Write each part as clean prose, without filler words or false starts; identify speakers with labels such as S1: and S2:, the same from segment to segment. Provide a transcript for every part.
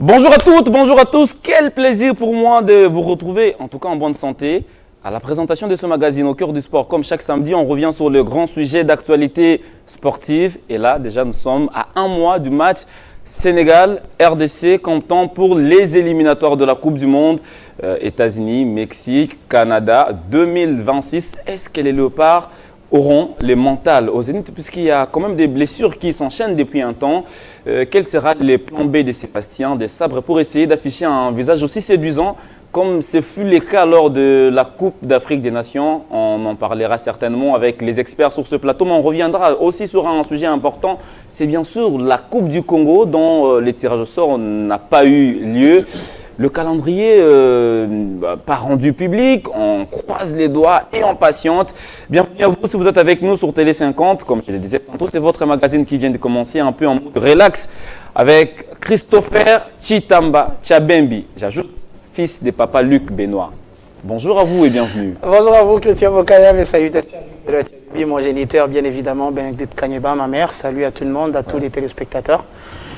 S1: Bonjour à toutes, bonjour à tous. Quel plaisir pour moi de vous retrouver, en tout cas en bonne santé, à la présentation de ce magazine au cœur du sport. Comme chaque samedi, on revient sur le grand sujet d'actualité sportive. Et là, déjà, nous sommes à un mois du match Sénégal-RDC, comptant pour les éliminatoires de la Coupe du Monde, États-Unis, Mexique, Canada 2026. Est-ce que les Léopards auront les mentales au zénith, puisqu'il y a quand même des blessures qui s'enchaînent depuis un temps. Quel sera le plan B de Sébastien Desabre pour essayer d'afficher un visage aussi séduisant comme ce fut le cas lors de la Coupe d'Afrique des Nations? On en parlera certainement avec les experts sur ce plateau, mais on reviendra aussi sur un sujet important. C'est bien sûr la Coupe du Congo dont le tirage au sort n'a pas eu lieu. Le calendrier pas rendu public, on croise les doigts et on patiente. Bienvenue à vous si vous êtes avec nous sur Télé 50. Comme je le disais tantôt, c'est votre magazine qui vient de commencer un peu en mode relax avec Christopher Chitamba Tchabembi. J'ajoute fils de papa Luc Benoît. Bonjour à vous et bienvenue.
S2: Bonjour à vous Christian Bokaya, mes salutations. Mon géniteur, bien évidemment, Benedict Kanyeba, ma mère. Salut à tout le monde, à tous les téléspectateurs.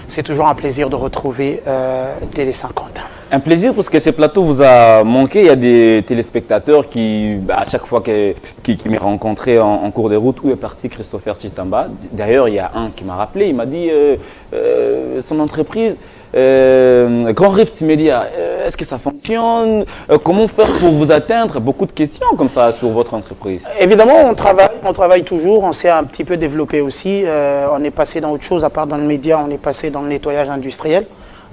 S2: C'est toujours un plaisir de retrouver Télé 50.
S1: Un plaisir parce que ce plateau vous a manqué. Il y a des téléspectateurs qui, à chaque fois qui m'ont rencontré en cours de route, où est parti Christopher Chitamba. D'ailleurs, il y a un qui m'a rappelé, il m'a dit son entreprise, Grand Rift Media, est-ce que ça fonctionne? Comment faire pour vous atteindre? Beaucoup de questions comme ça sur votre entreprise.
S2: Évidemment, on travaille toujours, on s'est un petit peu développé aussi. On est passé dans autre chose, à part dans le média, on est passé dans le nettoyage industriel,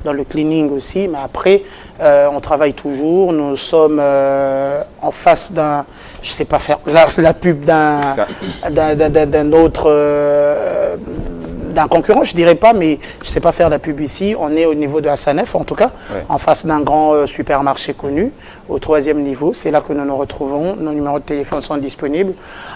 S2: dans le cleaning aussi, mais après, on travaille toujours. Nous sommes en face d'un, je ne sais pas faire la pub d'un autre, d'un concurrent, je ne dirais pas, mais je ne sais pas faire la pub ici. On est au niveau de Hassanef, en tout cas, en face d'un grand supermarché connu, au 3e niveau. C'est là que nous nous retrouvons. Nos numéros de téléphone sont disponibles.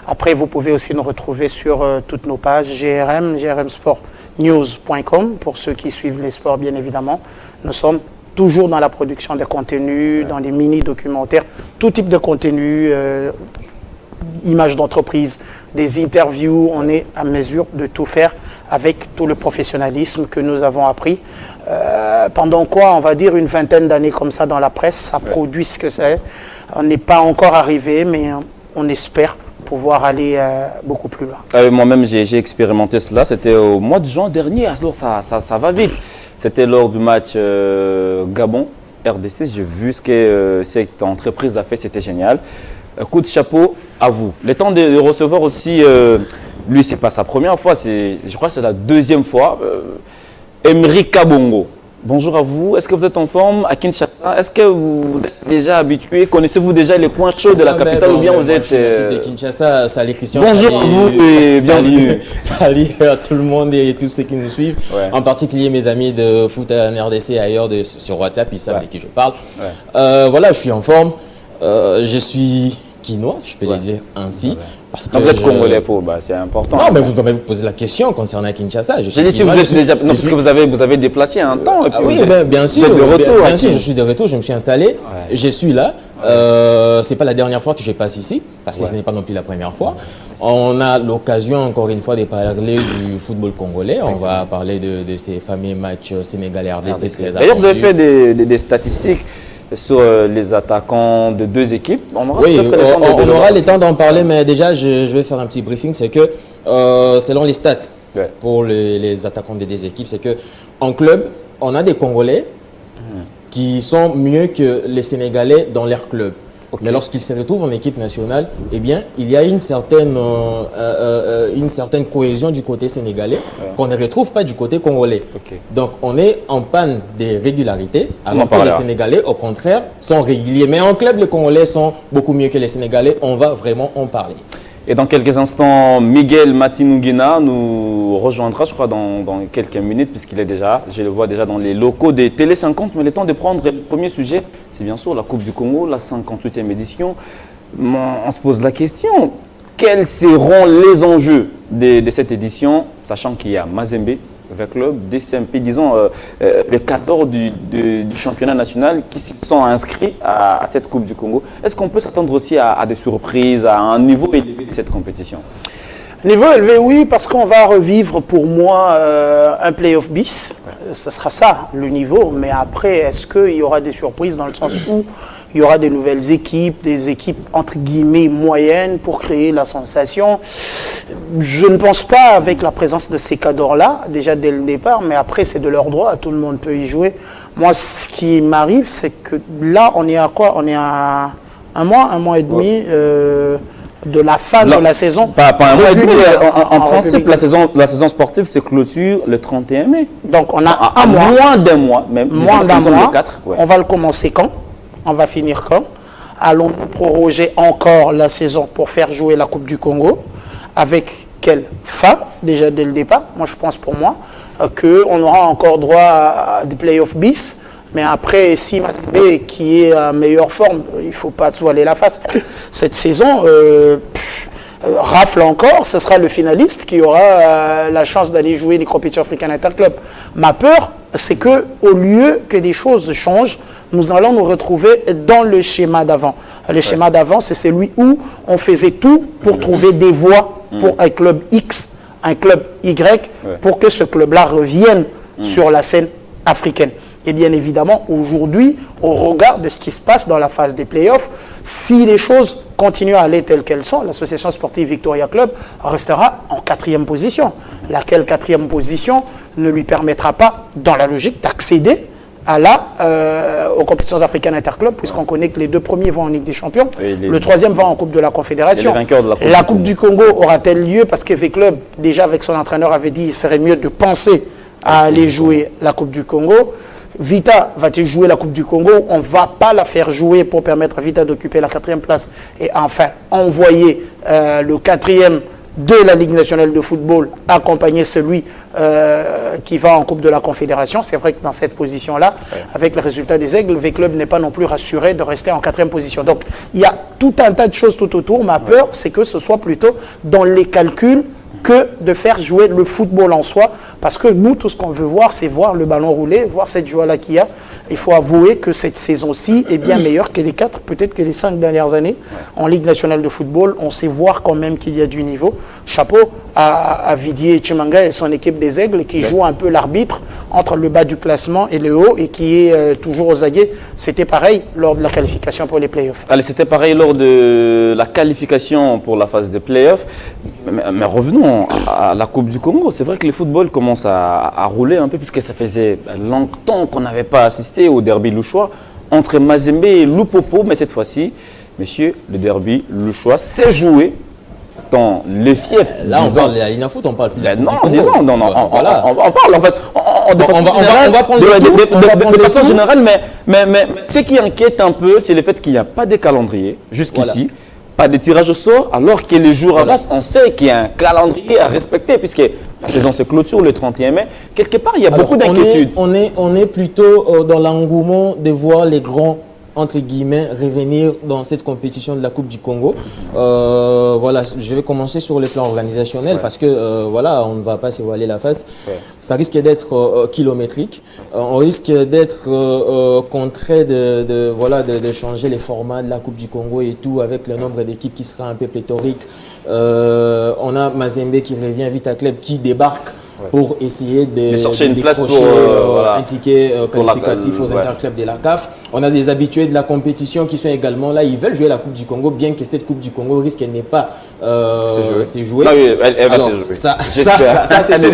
S2: Après, vous pouvez aussi nous retrouver sur toutes nos pages grmsportnews.com pour ceux qui suivent les sports, bien évidemment. Nous sommes toujours dans la production de contenus, dans des mini-documentaires, tout type de contenu, images d'entreprise, des interviews. On est à mesure de tout faire avec tout le professionnalisme que nous avons appris. Pendant quoi, on va dire une vingtaine d'années comme ça dans la presse, ça produit ce que c'est. On n'est pas encore arrivé, mais on espère pouvoir aller beaucoup plus loin.
S1: Moi-même, j'ai expérimenté cela. C'était au mois de juin dernier. Alors, ça va vite. C'était lors du match Gabon-RDC. J'ai vu ce que cette entreprise a fait. C'était génial. Coup de chapeau à vous. Le temps de recevoir aussi, lui, ce n'est pas sa première fois. Je crois que c'est la deuxième fois. Emery Kabongo. Bonjour à vous. Est-ce que vous êtes en forme à Kinshasa? Est-ce que vous êtes déjà habitué? Connaissez-vous déjà les coins chauds de la capitale ou bien vous êtes...
S3: Je suis natif de Kinshasa. Salut Christian.
S1: Bonjour à vous et bienvenue.
S3: Salut à tout le monde et tous ceux qui nous suivent. En particulier mes amis de foot en RDC et ailleurs sur WhatsApp, ils savent de qui je parle. Voilà, je suis en forme. Je suis quinois, je peux le dire ainsi. Parce que
S1: vous êtes congolais, c'est important.
S3: Non, mais vous pouvez vous poser la question concernant Kinshasa.
S1: J'ai dit si vous êtes déjà... Non, parce que vous avez déplacé un temps.
S3: Oui, bien sûr. Bien sûr, je suis de retour, je me suis installé. Je suis là. Ce n'est pas la dernière fois que je passe ici, parce que ce n'est pas non plus la première fois. On a l'occasion, encore une fois, de parler du football congolais. On va parler de ces fameux matchs Sénégal-RDC.
S1: D'ailleurs, vous avez fait des statistiques sur les attaquants de deux équipes.
S3: On aura le temps d'en parler, mais déjà, je vais faire un petit briefing. C'est que, selon les stats pour les attaquants des deux équipes, c'est qu'en club, on a des Congolais qui sont mieux que les Sénégalais dans leur club. Mais lorsqu'ils se retrouvent en équipe nationale, eh bien, il y a une certaine cohésion du côté sénégalais qu'on ne retrouve pas du côté congolais. Donc, on est en panne de régularité, alors que les Sénégalais, au contraire, sont réguliers. Mais en club, les Congolais sont beaucoup mieux que les Sénégalais. On va vraiment en parler.
S1: Et dans quelques instants, Miguel Matinouguina nous rejoindra, je crois, dans quelques minutes, puisqu'il est déjà, je le vois déjà dans les locaux des Télé 50. Mais le temps de prendre le premier sujet, c'est bien sûr la Coupe du Congo, la 58e édition. On se pose la question, quels seront les enjeux de cette édition, sachant qu'il y a Mazembe avec club, DCMP, disons, le 14 du championnat national qui sont inscrits à cette Coupe du Congo. Est-ce qu'on peut s'attendre aussi à des surprises, à un niveau élevé de cette compétition?
S2: Niveau élevé, oui, parce qu'on va revivre pour moi un playoff bis. ce sera ça, le niveau. Mais après, est-ce qu'il y aura des surprises dans le sens où il y aura des nouvelles équipes, des équipes entre guillemets moyennes pour créer la sensation? Je ne pense pas avec la présence de ces cadors-là, déjà dès le départ, mais après c'est de leur droit, tout le monde peut y jouer. Moi, ce qui m'arrive, c'est que là, on est à quoi? On est à un mois et demi de la fin de la saison.
S1: Pas un mois et demi. En principe, la saison sportive se clôture le 31 mai.
S2: Donc on a un mois.
S1: Moins d'un mois, même.
S2: Moins d'un mois.
S1: 4, ouais.
S2: On va le commencer quand? On va finir quand? Allons-nous proroger encore la saison pour faire jouer la Coupe du Congo? Avec quelle fin, déjà dès le départ? Moi, je pense pour moi qu'on aura encore droit à des playoffs bis. Mais après, si Mazembe, qui est en meilleure forme, il ne faut pas se voiler la face, cette saison rafle encore, ce sera le finaliste qui aura la chance d'aller jouer les compétitions africaines interclubs. Ma peur, c'est qu'au lieu que des choses changent, nous allons nous retrouver dans le schéma d'avant. Le schéma d'avant, c'est celui où on faisait tout pour trouver des voies pour un club X, un club Y, pour que ce club-là revienne sur la scène africaine. Et bien évidemment, aujourd'hui, au regard de ce qui se passe dans la phase des playoffs, si les choses continuent à aller telles qu'elles sont, l'association sportive Victoria Club restera en 4e position. Laquelle 4e position ne lui permettra pas, dans la logique, d'accéder aux compétitions africaines interclubs, puisqu'on connaît que les 2 premiers vont en Ligue des Champions, le 3e va en Coupe de la Confédération. La Coupe du Congo aura-t-elle lieu? Parce que V-Club, déjà avec son entraîneur, avait dit qu'il ferait mieux de penser à aller jouer la Coupe du Congo. Vita va-t-il jouer la Coupe du Congo? On ne va pas la faire jouer pour permettre à Vita d'occuper la 4e place et enfin envoyer le 4e de la Ligue nationale de football accompagner celui qui va en Coupe de la Confédération. C'est vrai que dans cette position-là, avec le résultat des Aigles, le V-Club n'est pas non plus rassuré de rester en 4e position. Donc il y a tout un tas de choses tout autour. Ma peur, c'est que ce soit plutôt dans les calculs que de faire jouer le football en soi. Parce que nous, tout ce qu'on veut voir, c'est voir le ballon rouler, voir cette joie-là qu'il y a. Il faut avouer que cette saison-ci est bien meilleure que les 4, peut-être que les 5 dernières années. En Ligue nationale de football, on sait voir quand même qu'il y a du niveau. Chapeau à Vidier Chimanga et son équipe des Aigles qui joue un peu l'arbitre entre le bas du classement et le haut et qui est toujours aux aguets. C'était pareil lors de la qualification pour les playoffs.
S1: Allez, c'était pareil lors de la qualification pour la phase des playoffs. Mais revenons à la Coupe du Congo. C'est vrai que le football commence à rouler un peu puisque ça faisait longtemps qu'on n'avait pas assisté au derby louchois entre Mazembe et Lupopo. Mais cette fois-ci, monsieur, le derby louchois s'est joué dans le fief.
S3: Là, on parle de la Ligue Foot, on parle plus de la Coupe du Congo.
S1: Disons, non,
S3: voilà.
S1: on parle en fait
S3: on va prendre
S1: de façon générale, mais ce qui inquiète un peu, c'est le fait qu'il n'y a pas de calendrier jusqu'ici. Voilà. Pas de tirage au sort, alors que les jours avancent, on sait qu'il y a un calendrier à respecter, puisque la saison se clôture le 31 mai. Quelque part, il y a beaucoup d'inquiétudes.
S3: On est plutôt dans l'engouement de voir les grands, entre guillemets, revenir dans cette compétition de la Coupe du Congo. Voilà, je vais commencer sur le plan organisationnel parce que voilà, on ne va pas se voiler la face. Ça risque d'être kilométrique. On risque d'être contraint de changer les formats de la Coupe du Congo et tout avec le nombre d'équipes qui sera un peu pléthorique. On a Mazembe qui revient, Vita Club qui débarque pour essayer de
S1: chercher une place pour
S3: un ticket qualificatif aux interclubs de la CAF. On a des habitués de la compétition qui sont également là. Ils veulent jouer la Coupe du Congo, bien que cette Coupe du Congo risque qu'elle n'ait pas jouée.
S1: Non, oui, elle va se jouer.
S3: Ça c'est sûr.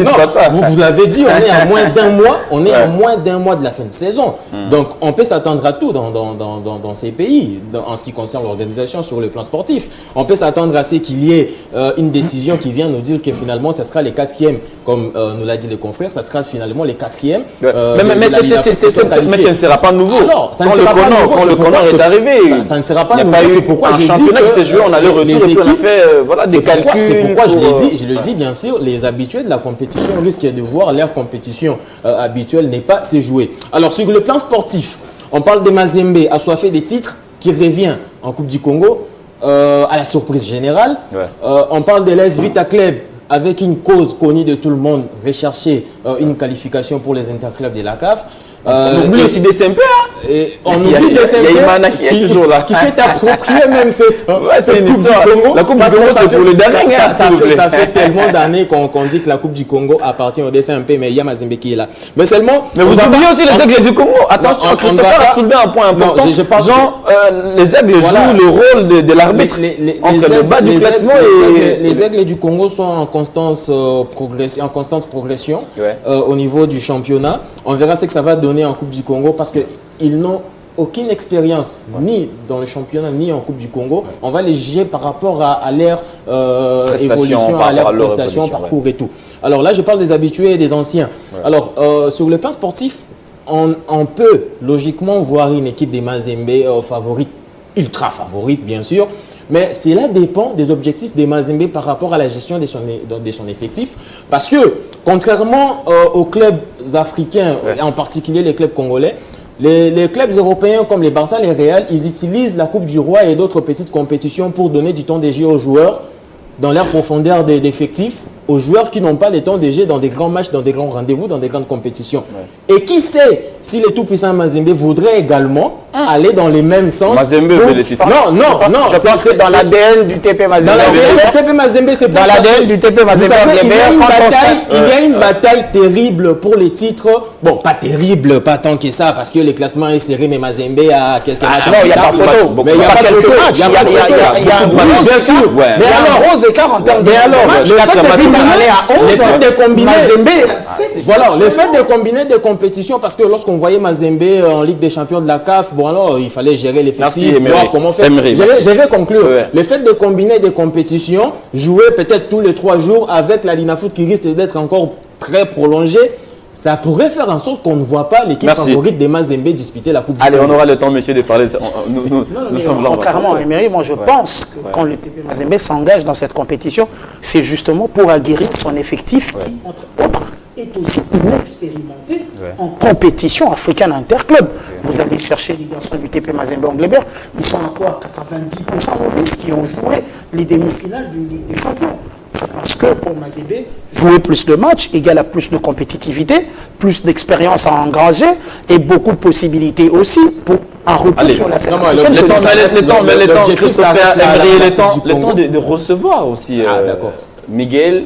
S3: Vous l'avez dit, on est à moins d'un mois. On est à moins d'un mois de la fin de saison. Donc, on peut s'attendre à tout dans ces pays, en ce qui concerne l'organisation sur le plan sportif. On peut s'attendre à ce qu'il y ait une décision qui vient nous dire que finalement, ça sera les 4e, comme nous l'a dit le confrère, ça sera finalement les 4e.
S1: Mais ce ne sera pas nouveau.
S3: Alors, quand le Connor est arrivé, ça ne sera pas nouveau.
S1: C'est pourquoi j'ai dit que s'est joué, on a le retour et puis on a fait des calculs.
S3: C'est pourquoi je le dis, bien sûr, les habitués de la compétition risquent de voir leur compétition habituelle n'est pas se jouer. Alors, sur le plan sportif, on parle de Mazembe assoiffé des titres qui revient en Coupe du Congo à la surprise générale. On parle de l'AS Vita Club avec une cause connue de tout le monde, rechercher une qualification pour les interclubs de la CAF.
S1: On oublie aussi des SMP.
S3: Et on oublie des SMP.
S1: Il y a Imana qui est toujours là.
S3: Qui s'est approprié même cette
S1: Coupe du Congo. La Coupe du Congo, c'est pour le dernier.
S3: Ça fait tellement d'années qu'on dit que la Coupe du Congo appartient au SMP, mais il y a Mazembe qui est là. Mais seulement.
S1: Mais vous oubliez aussi les aigles du Congo. Attention, Christopher a soulevé un point important. Les aigles jouent le rôle de l'arbitre entre le bas du classement et...
S3: Les aigles du Congo sont en constante progression au niveau du championnat. On verra ce que ça va donner en Coupe du Congo parce qu'ils n'ont aucune expérience, ni dans le championnat, ni en Coupe du Congo. On va les juger par rapport à leur évolution, à leur prestation, parcours et tout. Alors là, je parle des habitués et des anciens. Alors, sur le plan sportif, on peut logiquement voir une équipe des Mazembe favorite, ultra favorite bien sûr, mais cela dépend des objectifs des Mazembe par rapport à la gestion de son effectif. Parce que, contrairement aux clubs africains, et en particulier les clubs congolais, les clubs européens comme les Barça, les Real, ils utilisent la Coupe du Roi et d'autres petites compétitions pour donner du temps de jeu aux joueurs dans leur profondeur d'effectifs, aux joueurs qui n'ont pas de temps de jeu dans des grands matchs, dans des grands rendez-vous, dans des grandes compétitions. Et qui sait si les tout-puissants Mazembe voudraient également aller dans les mêmes sens.
S1: Mazembe veut les titres.
S2: Non. Je pense que dans l'ADN du TP Mazembe.
S3: Dans l'ADN du TP Mazembe, c'est
S2: dans l'ADN du TP Mazembe.
S3: Il y a une bataille terrible pour les titres. Bon, pas terrible, pas tant que ça, parce que le classement est serré, mais Mazembe a quelques matchs.
S2: Non, il n'y a pas photo.
S3: Mais il n'y a pas de photo.
S2: Il y a un gros écart en termes de match.
S3: Le fait de combiner voilà, le fait de combiner des compétitions, parce que lorsqu'on voyait Mazembe en Ligue des Champions de la CAF, bon alors il fallait gérer l'effectif, voir comment faire. Je vais conclure. Le fait de combiner des compétitions, jouer peut-être tous les 3 jours avec la Linafoot qui risque d'être encore très prolongée, ça pourrait faire en sorte qu'on ne voit pas l'équipe favorite des Mazembe disputer la Coupe du
S1: Allez, on aura le temps, monsieur, de parler de ça.
S2: Nous sommes là. Contrairement à Emery, moi je pense que quand le TP Mazembe s'engage dans cette compétition, c'est justement pour aguerrir son effectif qui, entre autres, est aussi inexpérimenté en compétition africaine interclub. Vous allez chercher les garçons du TP Mazembe Anglebert, ils sont à quoi 90% novices qui ont joué les demi-finales d'une Ligue des Champions. Je pense que pour Mazembe, jouer plus de matchs égale à plus de compétitivité, plus d'expérience à engranger et beaucoup de possibilités aussi pour un retour sur la scène.
S1: Le temps de recevoir aussi Miguel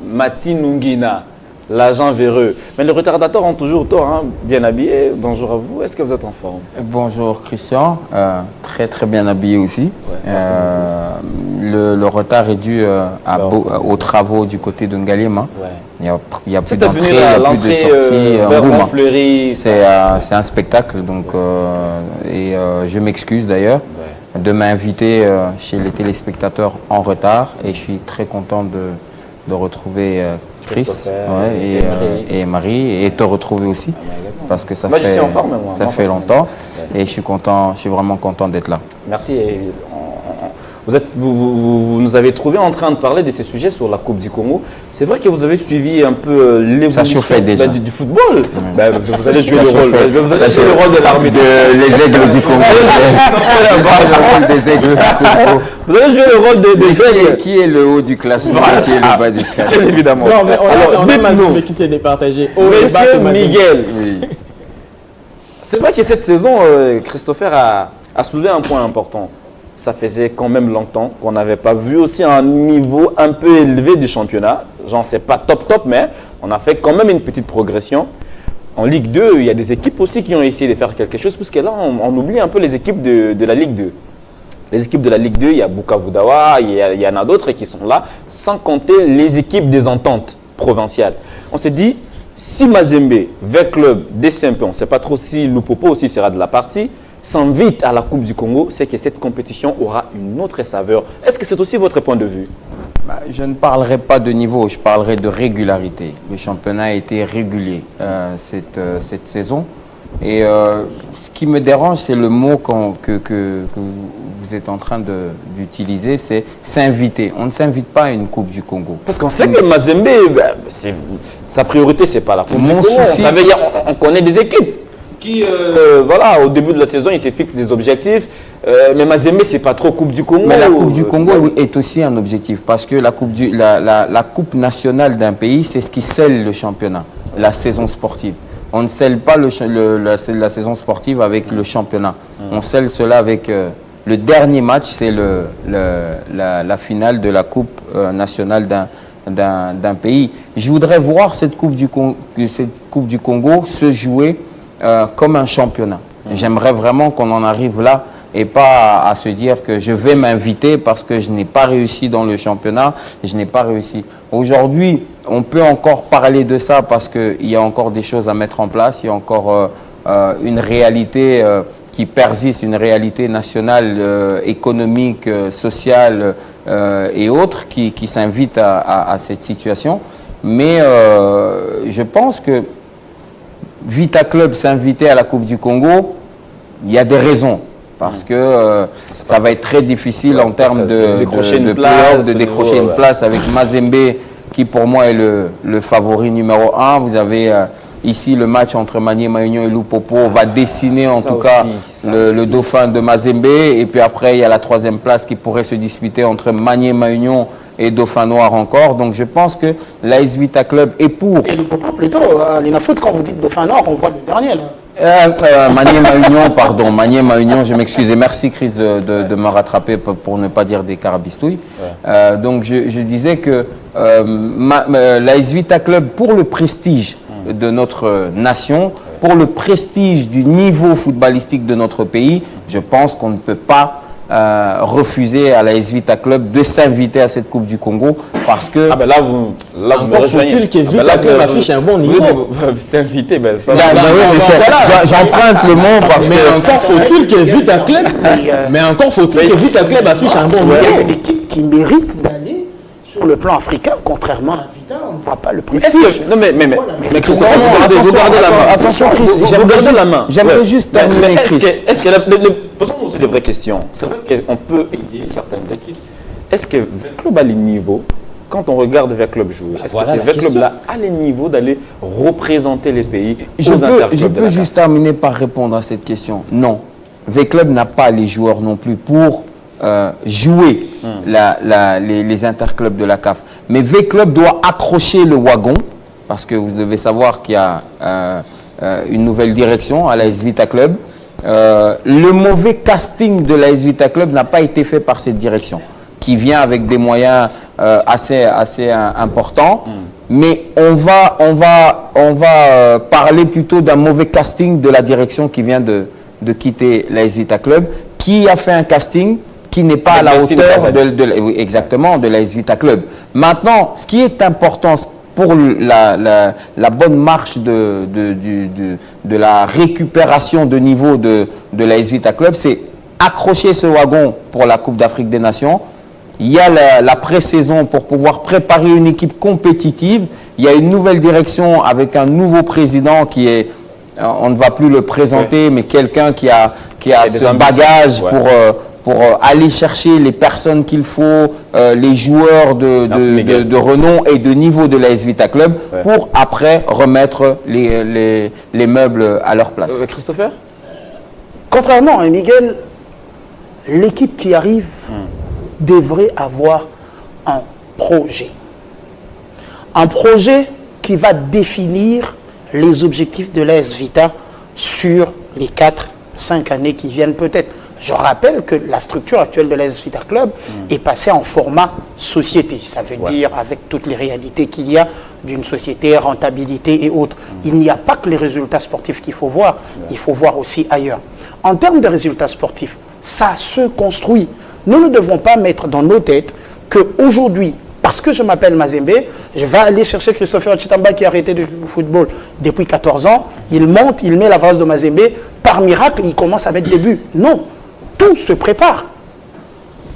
S1: Matinungina, l'agent véreux. Mais les retardataires ont toujours tort, hein, bien habillés. Bonjour à vous, est-ce que vous êtes en forme?
S4: Bonjour Christian, très bien habillé aussi. Le retard est dû aux travaux du côté de Ngalema. Il n'y a plus d'entrée, il n'y a plus de sortie. C'est un spectacle, donc, je m'excuse d'ailleurs de m'inviter chez les téléspectateurs en retard et je suis très content de retrouver Chris et Marie et te retrouver aussi parce que ça fait longtemps et je suis vraiment content d'être là.
S1: Merci. Vous nous avez trouvé en train de parler de ces sujets sur la Coupe du Congo. C'est vrai que vous avez suivi un peu l'évolution du football. Vous allez jouer le rôle de l'arbitre.
S4: Les aigles du Congo.
S1: Vous allez jouer le rôle des aigles.
S4: Qui est le haut du classement, qui est le bas du classement?
S1: Évidemment.
S3: Non, mais on a Mazembe qui s'est départagé.
S1: Monsieur Miguel, c'est vrai que cette saison, Christopher a soulevé un point important. Ça faisait quand même longtemps qu'on n'avait pas vu aussi un niveau un peu élevé du championnat. Genre, c'est pas top, mais on a fait quand même une petite progression. En Ligue 2, il y a des équipes aussi qui ont essayé de faire quelque chose, parce que là, on oublie un peu les équipes de la Ligue 2. Les équipes de la Ligue 2, il y a Bukavu Dawa, il y en a d'autres qui sont là, sans compter les équipes des ententes provinciales. On s'est dit, si Mazembe, vers club des SMP, on ne sait pas trop si Lupopo aussi sera de la partie, s'invite à la Coupe du Congo, c'est que cette compétition aura une autre saveur. Est-ce que c'est aussi votre point de vue?
S4: Je ne parlerai pas de niveau, je parlerai de régularité. Le championnat a été régulier cette saison. Et ce qui me dérange, c'est le mot que vous êtes en train d'utiliser, c'est s'inviter. On ne s'invite pas à une Coupe du Congo.
S1: Parce qu'on sait que Mazembe, sa priorité, ce n'est pas la Coupe du Congo. On connaît des équipes qui, au début de la saison, ils se fixent des objectifs. Mais Mazembe, ce n'est pas trop Coupe du Congo.
S4: Mais la Coupe du Congo est aussi un objectif. Parce que la Coupe nationale d'un pays, c'est ce qui scelle le championnat, la saison sportive. on ne scelle pas la saison sportive avec le championnat. On scelle cela avec le dernier match, c'est la finale de la Coupe nationale d'un pays. Je voudrais voir cette Coupe du Congo se jouer comme un championnat. J'aimerais vraiment qu'on en arrive là et pas à se dire que je vais m'inviter parce que je n'ai pas réussi dans le championnat, je n'ai pas réussi. Aujourd'hui, on peut encore parler de ça parce qu'il y a encore des choses à mettre en place, il y a encore une réalité qui persiste, une réalité nationale, économique, sociale et autres qui s'invitent à cette situation. Mais je pense que Vita Club s'inviter à la Coupe du Congo, il y a des raisons. Parce que ça va être très difficile en termes de décrocher une place avec Mazembe, qui pour moi est le favori numéro 1. Vous avez ici le match entre Maniema Union et Lupopo va dessiner en tout cas le dauphin de Mazembe. Et puis après, il y a la 3e place qui pourrait se disputer entre Maniema Union et Dauphin Noir encore. Donc je pense que l'AS Vita Club est pour.
S2: Et Lupopo plutôt, l'Inafoot, quand vous dites Dauphin Noir, on voit le dernier là.
S4: Maniema Union, pardon, Maniema Union, je m'excuse. Merci Chris de me rattraper pour ne pas dire des carabistouilles. Donc je disais que l'AS Vita Club, pour le prestige de notre nation, pour le prestige du niveau footballistique de notre pays, je pense qu'on ne peut pas refuser à l'AS Vita Club de s'inviter à cette Coupe du Congo parce que...
S3: Ah ben là, encore faut-il que Vita Club affiche un bon niveau.
S1: S'inviter, ben ça
S4: j'emprunte le mot parce que...
S3: Mais encore faut-il que Vita Club... Mais encore faut-il que Vita Club affiche un bon niveau.
S2: Il y a une équipe qui mérite d'aller sur le plan africain, contrairement à Vita, on ne voit pas le prestige.
S1: Non mais Christophe, vous gardez la main.
S4: Attention Chris, j'aimerais juste terminer Chris.
S1: Est-ce que posons-nous aussi des vraies questions. C'est vrai qu'on peut aider certaines équipes. Est-ce que Club a les niveaux, quand on regarde Club jouer, est-ce que Club là a les niveaux d'aller représenter les pays aux interclubs?
S4: Je peux juste terminer par répondre à cette question. Non, Club n'a pas les joueurs non plus pour jouer les interclubs de la CAF. Mais V-Club doit accrocher le wagon, parce que vous devez savoir qu'il y a une nouvelle direction à l'AS Vita Club. Le mauvais casting de l'AS Vita Club n'a pas été fait par cette direction, qui vient avec des moyens assez importants. Mais on va parler plutôt d'un mauvais casting de la direction qui vient de quitter l'AS Vita Club, qui a fait un casting qui n'est pas à la hauteur de l'AS Vita Club. Maintenant, ce qui est important pour la bonne marche de la récupération de niveau de l'AS Vita Club, c'est accrocher ce wagon pour la Coupe d'Afrique des Nations. Il y a la pré-saison pour pouvoir préparer une équipe compétitive. Il y a une nouvelle direction avec un nouveau président qui est, on ne va plus le présenter, mais quelqu'un qui a ce bagage pour aller chercher les personnes qu'il faut, les joueurs de renom et de niveau de l'AS Vita Club pour après remettre les meubles à leur place.
S1: Christopher?
S2: Contrairement à Miguel, l'équipe qui arrive devrait avoir un projet. Un projet qui va définir les objectifs de l'AS Vita sur les 4-5 années qui viennent peut-être. Je rappelle que la structure actuelle de l'AS Vita Club est passée en format société. Ça veut dire avec toutes les réalités qu'il y a d'une société, rentabilité et autres. Il n'y a pas que les résultats sportifs qu'il faut voir, il faut voir aussi ailleurs. En termes de résultats sportifs, ça se construit. Nous ne devons pas mettre dans nos têtes qu'aujourd'hui, parce que je m'appelle Mazembe, je vais aller chercher Christopher Chitamba qui a arrêté de jouer au football depuis 14 ans. Il monte, il met la vase de Mazembe. Par miracle, il commence à mettre des buts. Non. Tout se prépare.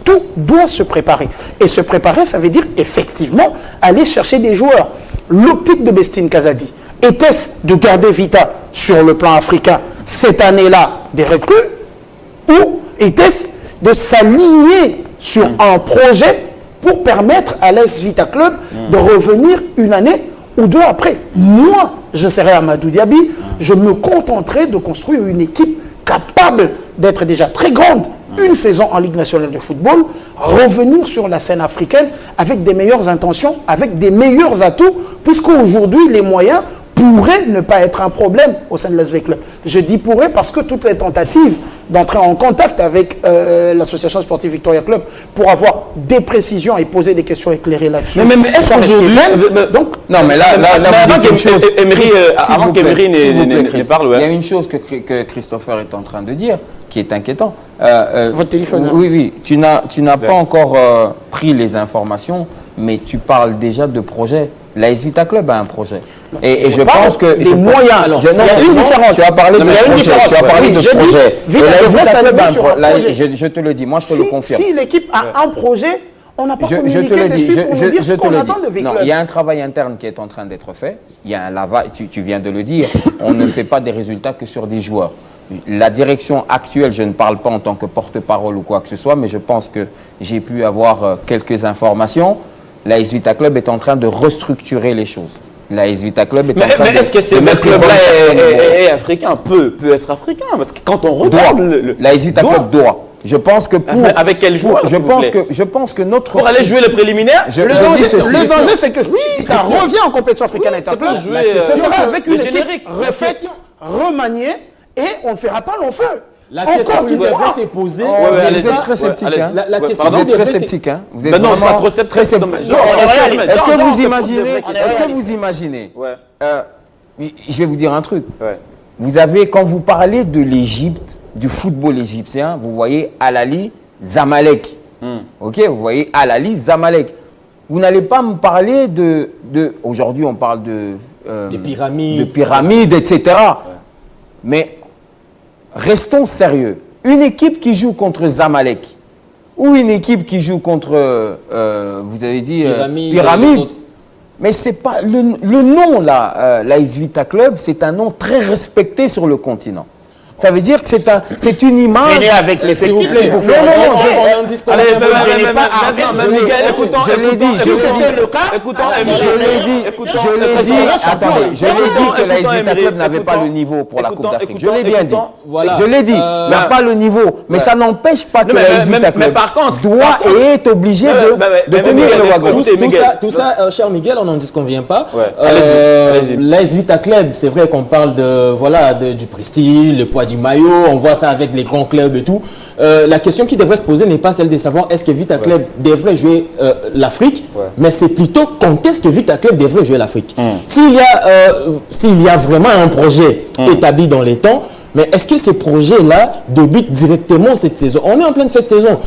S2: Tout doit se préparer. Et se préparer, ça veut dire effectivement aller chercher des joueurs. L'optique de Bestine Kazadi, était-ce de garder Vita sur le plan africain cette année-là des recrues ou était-ce de s'aligner sur un projet pour permettre à l'AS Vita Club de revenir une année ou deux après? Moi, je serais Amadou Diaby, je me contenterai de construire une équipe capable d'être déjà très grande, une saison en Ligue nationale de football, revenir sur la scène africaine avec des meilleures intentions, avec des meilleurs atouts, puisqu'aujourd'hui, les moyens pourrait ne pas être un problème au sein de l'SV Club. Je dis pourrait parce que toutes les tentatives d'entrer en contact avec l'association sportive Victoria Club pour avoir des précisions et poser des questions éclairées là-dessus.
S1: Mais est-ce qu'aujourd'hui...
S4: Donc, non, mais là
S1: avant qu'Emery ne parle,
S4: il y a une chose que Christopher est en train de dire qui est inquiétant.
S2: Votre téléphone.
S4: Oui. Tu n'as pas encore pris les informations, mais tu parles déjà de projet. L'AS Vita Club a un projet. Et je pense que...
S2: Des moyens. Alors, il y a une différence.
S4: Tu as parlé de projet. L'AS Vita Club a un projet. Je te le dis, moi je te le confirme.
S2: Si l'équipe a un projet, on n'a pas communiqué dessus pour nous dire ce qu'on attend de Vita Club.
S4: Il y a un travail interne qui est en train d'être fait. Il y a un lavage, tu viens de le dire. On ne fait pas des résultats que sur des joueurs. La direction actuelle, je ne parle pas en tant que porte-parole ou quoi que ce soit, mais je pense que j'ai pu avoir quelques informations. L'AS Vita Club est en train de restructurer les choses. L'AS Vita Club est en train de...
S1: Mais est-ce que ce club-là est africain, peut être africain? Parce que quand on regarde...
S4: L'AS Vita Club doit. Je pense que pour...
S1: Avec quel joueur?
S4: Je pense que notre...
S1: Pour aller jouer les préliminaires?
S2: Le danger, c'est que si ça revient en compétition africaine avec un club, ce sera avec une équipe refaite, remaniée, et on ne fera pas long feu.
S3: La question qui devrait se poser...
S4: Vous êtes très sceptique.
S3: La question
S4: vous êtes très sceptique. Vous êtes
S1: non, pas trop très sceptique.
S4: Est-ce que vous imaginez je vais vous dire un truc. Vous avez, quand vous parlez de l'Égypte, du football égyptien, vous voyez Al-Ahly, Zamalek. Ok, vous voyez Al-Ahly, Zamalek. Vous n'allez pas me parler de aujourd'hui, on parle de pyramides, etc. Mais restons sérieux. Une équipe qui joue contre Zamalek ou une équipe qui joue contre, vous avez dit, Pyramide, mais c'est pas le nom là, l'AS Vita Club, c'est un nom très respecté sur le continent. Ça veut dire que c'est une image.
S2: Venez avec l'effectif.
S4: Je l'ai dit que l'AS Vita Club n'avait pas le niveau pour la Coupe d'Afrique. Je l'ai bien dit. Je l'ai dit, n'a pas le niveau. Mais ça n'empêche pas que l'AS Vita Club doit et est obligé de tenir le wagon.
S3: Tout ça, cher Miguel, on n'en disconvient pas. L'AS Vita Club, c'est vrai qu'on parle du prestige, le poids du maillot, on voit ça avec les grands clubs et tout. La question qui devrait se poser n'est pas celle de savoir est-ce que Vita Club devrait jouer l'Afrique, mais c'est plutôt quand est-ce que Vita Club devrait jouer l'Afrique. S'il y a vraiment un projet établi dans les temps, mais est-ce que ces projets-là débutent directement cette saison? On est en pleine fête de saison.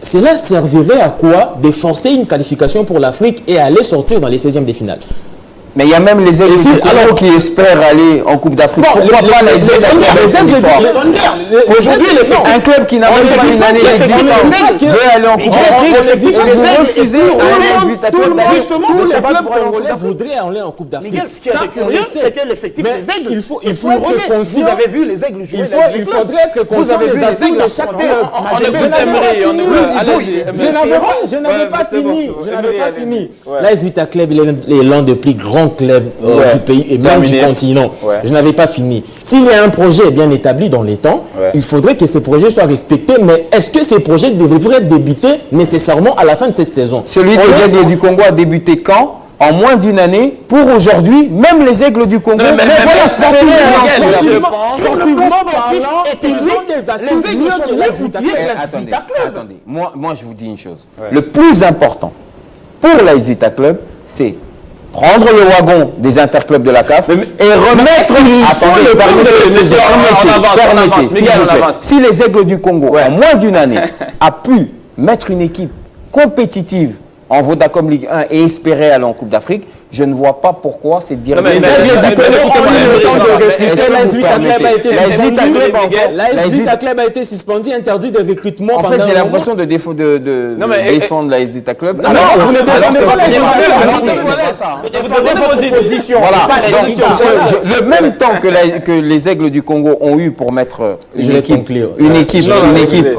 S3: Cela servirait à quoi de forcer une qualification pour l'Afrique et aller sortir dans les 16e de finale?
S4: Mais il y a même les aigles qui espèrent aller en Coupe d'Afrique. Pourquoi pas les aigles? Aujourd'hui, un club qui n'a même pas une année d'existence veut aller en Coupe d'Afrique et vous refusez
S3: Tout le club congolais voudrait aller en Coupe d'Afrique.
S2: Miguel, ce qui est curieux, c'est que l'effectif des aigles...
S3: Il faut être conscient.
S2: Vous avez vu les aigles jouer.
S3: Il faudrait être conscient des atouts de chaque club. Je n'avais pas fini. L'AS Vita Club est l'un des plus grands clubs du pays et même du continent. Je n'avais pas fini. S'il y a un projet bien établi dans les temps, il faudrait que ces projets soient respectés. Mais est-ce que ces projets devraient débuter nécessairement à la fin de cette saison?
S4: Celui des Aigles du Congo a débuté quand? En moins d'une année. Pour aujourd'hui, même les Aigles du Congo.
S1: Mais voilà,
S3: sportivement parlant, ils ont des atouts mieux que l'AS Vita Club.
S4: Attendez, moi je vous dis une chose. Le plus important pour l'AS Vita Club, c'est prendre le wagon des interclubs de la CAF et remettre si les Aigles du Congo, en moins d'une année, a pu mettre une équipe compétitive en Vodacom Ligue 1 et espérer aller en Coupe d'Afrique, je ne vois pas pourquoi c'est dire...
S3: L'AS Vita Club a été suspendu, interdit de recrutement.
S4: En fait, j'ai l'impression de défendre l'AS Vita Club.
S3: Vous ne défendez pas
S4: la position. Le même temps que les Aigles du Congo ont eu pour mettre une équipe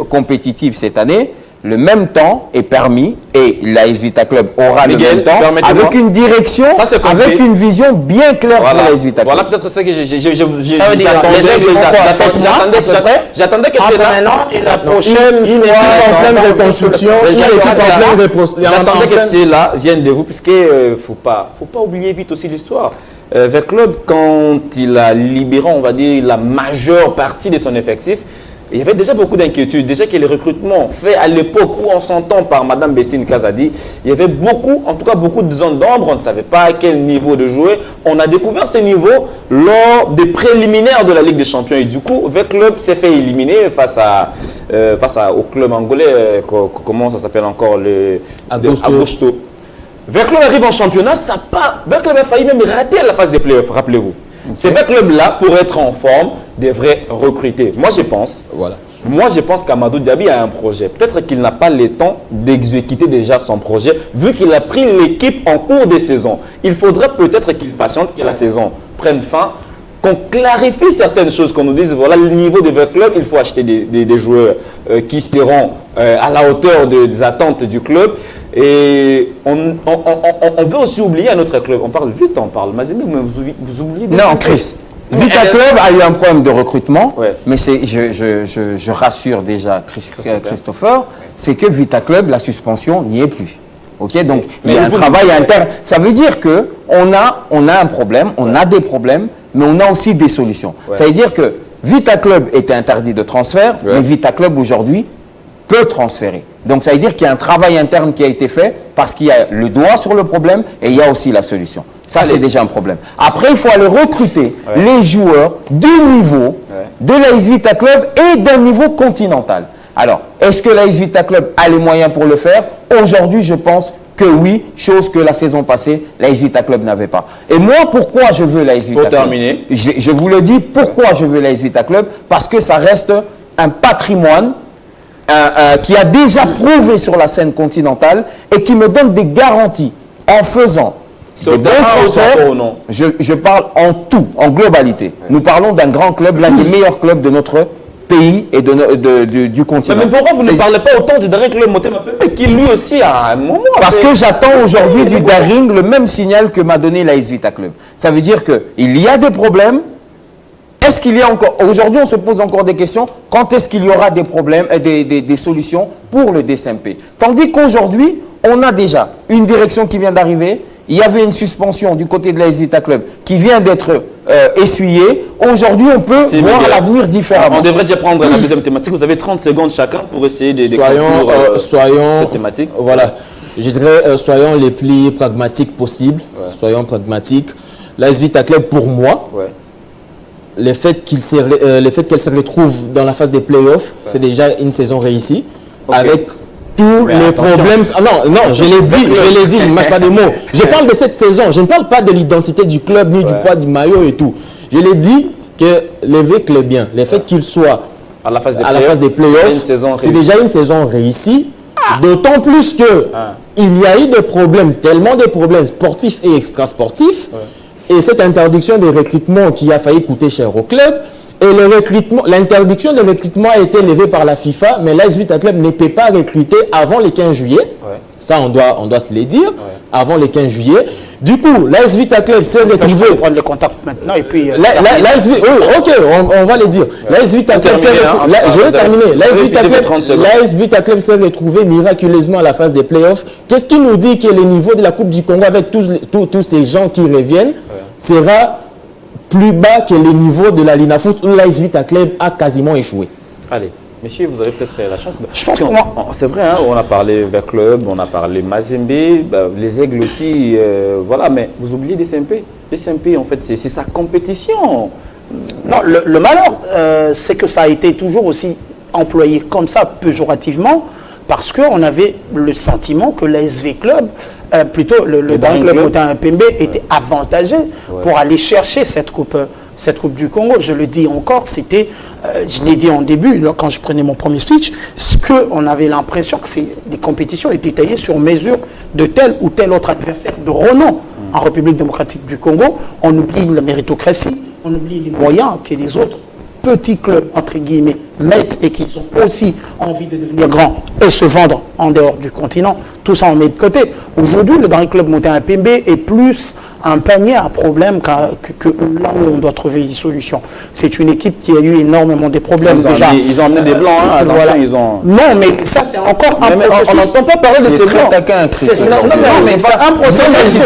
S4: compétitive cette année, le même temps est permis et l'AS Vita Club aura le même temps avec une direction, avec une vision bien claire pour l'AS Vita Club.
S1: Voilà peut-être ça que
S2: j'attendais que c'est maintenant et la prochaine
S3: une équipe en pleine reconstruction,
S1: j'attendais que cela vienne de vous puisque faut pas oublier vite aussi l'histoire. Vita Club, quand il a libéré, on va dire, la majeure partie de son effectif, il y avait déjà beaucoup d'inquiétudes. Déjà que les recrutements faits à l'époque où on s'entend par Mme Bestine Kazadi, il y avait beaucoup, en tout cas beaucoup de zones d'ombre. On ne savait pas à quel niveau de jouer. On a découvert ces niveaux lors des préliminaires de la Ligue des Champions. Et du coup, Vita Club s'est fait éliminer face au club angolais. Comment ça s'appelle encore, Agosto. Vita Club arrive en championnat, Vita Club a failli même rater la phase des playoffs, rappelez-vous. Ces Vita Club-là, pour être en forme, devraient recruter. Moi, je pense qu'Amadou Diaby a un projet. Peut-être qu'il n'a pas le temps d'exécuter déjà son projet, vu qu'il a pris l'équipe en cours des saisons. Il faudrait peut-être qu'il patiente, que la saison prenne fin, qu'on clarifie certaines choses, qu'on nous dise, voilà le niveau de votre club, il faut acheter des joueurs qui seront à la hauteur des attentes du club. Et on veut aussi oublier un autre club. On parle vite, Mazembe, mais vous oubliez...
S4: Non, Chris. Vita Club a eu un problème de recrutement, mais je rassure déjà Christopher, c'est que Vita Club, la suspension n'y est plus. Ok, donc il y a un travail interne. Ça veut dire que on a un problème, on a des problèmes, mais on a aussi des solutions. Ça veut dire que Vita Club était interdit de transfert, mais Vita Club aujourd'hui peut transférer. Donc ça veut dire qu'il y a un travail interne qui a été fait parce qu'il y a le doigt sur le problème et il y a aussi la solution. Ça, c'est déjà un problème. Après, il faut aller recruter les joueurs du niveau de l'AS Vita Club et d'un niveau continental. Alors, est-ce que l'AS Vita Club a les moyens pour le faire? Aujourd'hui, je pense que oui, chose que la saison passée, l'AS Vita Club n'avait pas. Et moi, pourquoi je veux l'AS Vita Club?
S1: Pour terminer.
S4: Je vous le dis, pourquoi je veux l'AS Vita Club? Parce que ça reste un patrimoine qui a déjà prouvé sur la scène continentale et qui me donne des garanties en faisant des bons transferts. Je parle en tout, en globalité. Nous parlons d'un grand club, l'un des meilleurs clubs de notre pays et du continent.
S1: Mais pourquoi vous ne parlez pas autant du Daring Club Motema Pembe qui lui aussi a un moment?
S4: Parce que j'attends aujourd'hui du Daring le même signal que m'a donné l'AS Vita Club. Ça veut dire qu'il y a des problèmes. Est-ce qu'il y a encore... Aujourd'hui, on se pose encore des questions. Quand est-ce qu'il y aura des problèmes, des solutions pour le DSMP? Tandis qu'aujourd'hui, on a déjà une direction qui vient d'arriver. Il y avait une suspension du côté de l'AS Vita Club qui vient d'être essuyée. Aujourd'hui, on peut voir l'avenir différemment.
S1: On devrait déjà prendre la deuxième thématique. Vous avez 30 secondes chacun pour essayer de
S3: soyons
S1: cette thématique.
S3: Voilà. Je dirais, soyons les plus pragmatiques possibles. Soyons pragmatiques. L'AS Vita Club, pour moi... Le fait qu'elle se retrouve dans la phase des playoffs, c'est déjà une saison réussie. Avec tous les problèmes. Ah non, je l'ai dit, je ne mâche pas de mots. Je parle de cette saison, je ne parle pas de l'identité du club, ni du poids du maillot et tout. Je l'ai dit que l'évêque est bien. Le fait qu'il soit à la phase des playoffs, c'est déjà une saison réussie. D'autant plus que il y a eu des problèmes, tellement de problèmes sportifs et extrasportifs. Et cette interdiction de recrutement qui a failli coûter cher au club, et l'interdiction de recrutement a été levée par la FIFA, mais l'AS Vita Club ne peut pas recruter avant le 15 juillet. Ça, on doit se le dire, avant le 15 juillet. Du coup, l'AS Vita Club s'est retrouvé...
S2: Je vais prendre le contact maintenant et puis...
S3: ok, on va le dire. L'AS Vita Club s'est retrouvé... Je vais terminer. L'AS Vita Club s'est retrouvé miraculeusement à la phase des playoffs. Qu'est-ce qui nous dit que le niveau de la Coupe du Congo, avec tous ces gens qui reviennent, sera plus bas que le niveau de la Linafoot où l'AS Vita Club a quasiment échoué?
S1: Allez. Messieurs, vous avez peut-être la chance.
S2: Je pense que
S1: c'est vrai, hein, on a parlé Vita Club, on a parlé Mazembe, les Aigles aussi, voilà, mais vous oubliez des SMP. Les SMP, en fait, c'est sa compétition.
S2: Non, le malheur, c'est que ça a été toujours aussi employé comme ça, péjorativement, parce qu'on avait le sentiment que l'ASV Club, plutôt le Daring Club Motema Pembe, était avantagé pour aller chercher cette coupe du Congo. Je le dis encore, c'était, je l'ai dit en début, là, quand je prenais mon premier speech, on avait l'impression que les compétitions étaient taillées sur mesure de tel ou tel autre adversaire de renom en République démocratique du Congo. On oublie la méritocratie, on oublie les moyens que les autres petits clubs, entre guillemets, mettent et qui ont aussi envie de devenir grands et se vendre en dehors du continent, tout ça on met de côté. Aujourd'hui, le Grand Club Motema Pembe est plus un panier à problème que là où on doit trouver des solutions. C'est une équipe qui a eu énormément de problèmes déjà.
S1: Ils ont amené des blancs, hein, attention,
S2: voilà.
S1: ils ont...
S2: Non, mais ça c'est encore un processus.
S1: On n'entend pas parler de ces blancs.
S2: C'est un processus.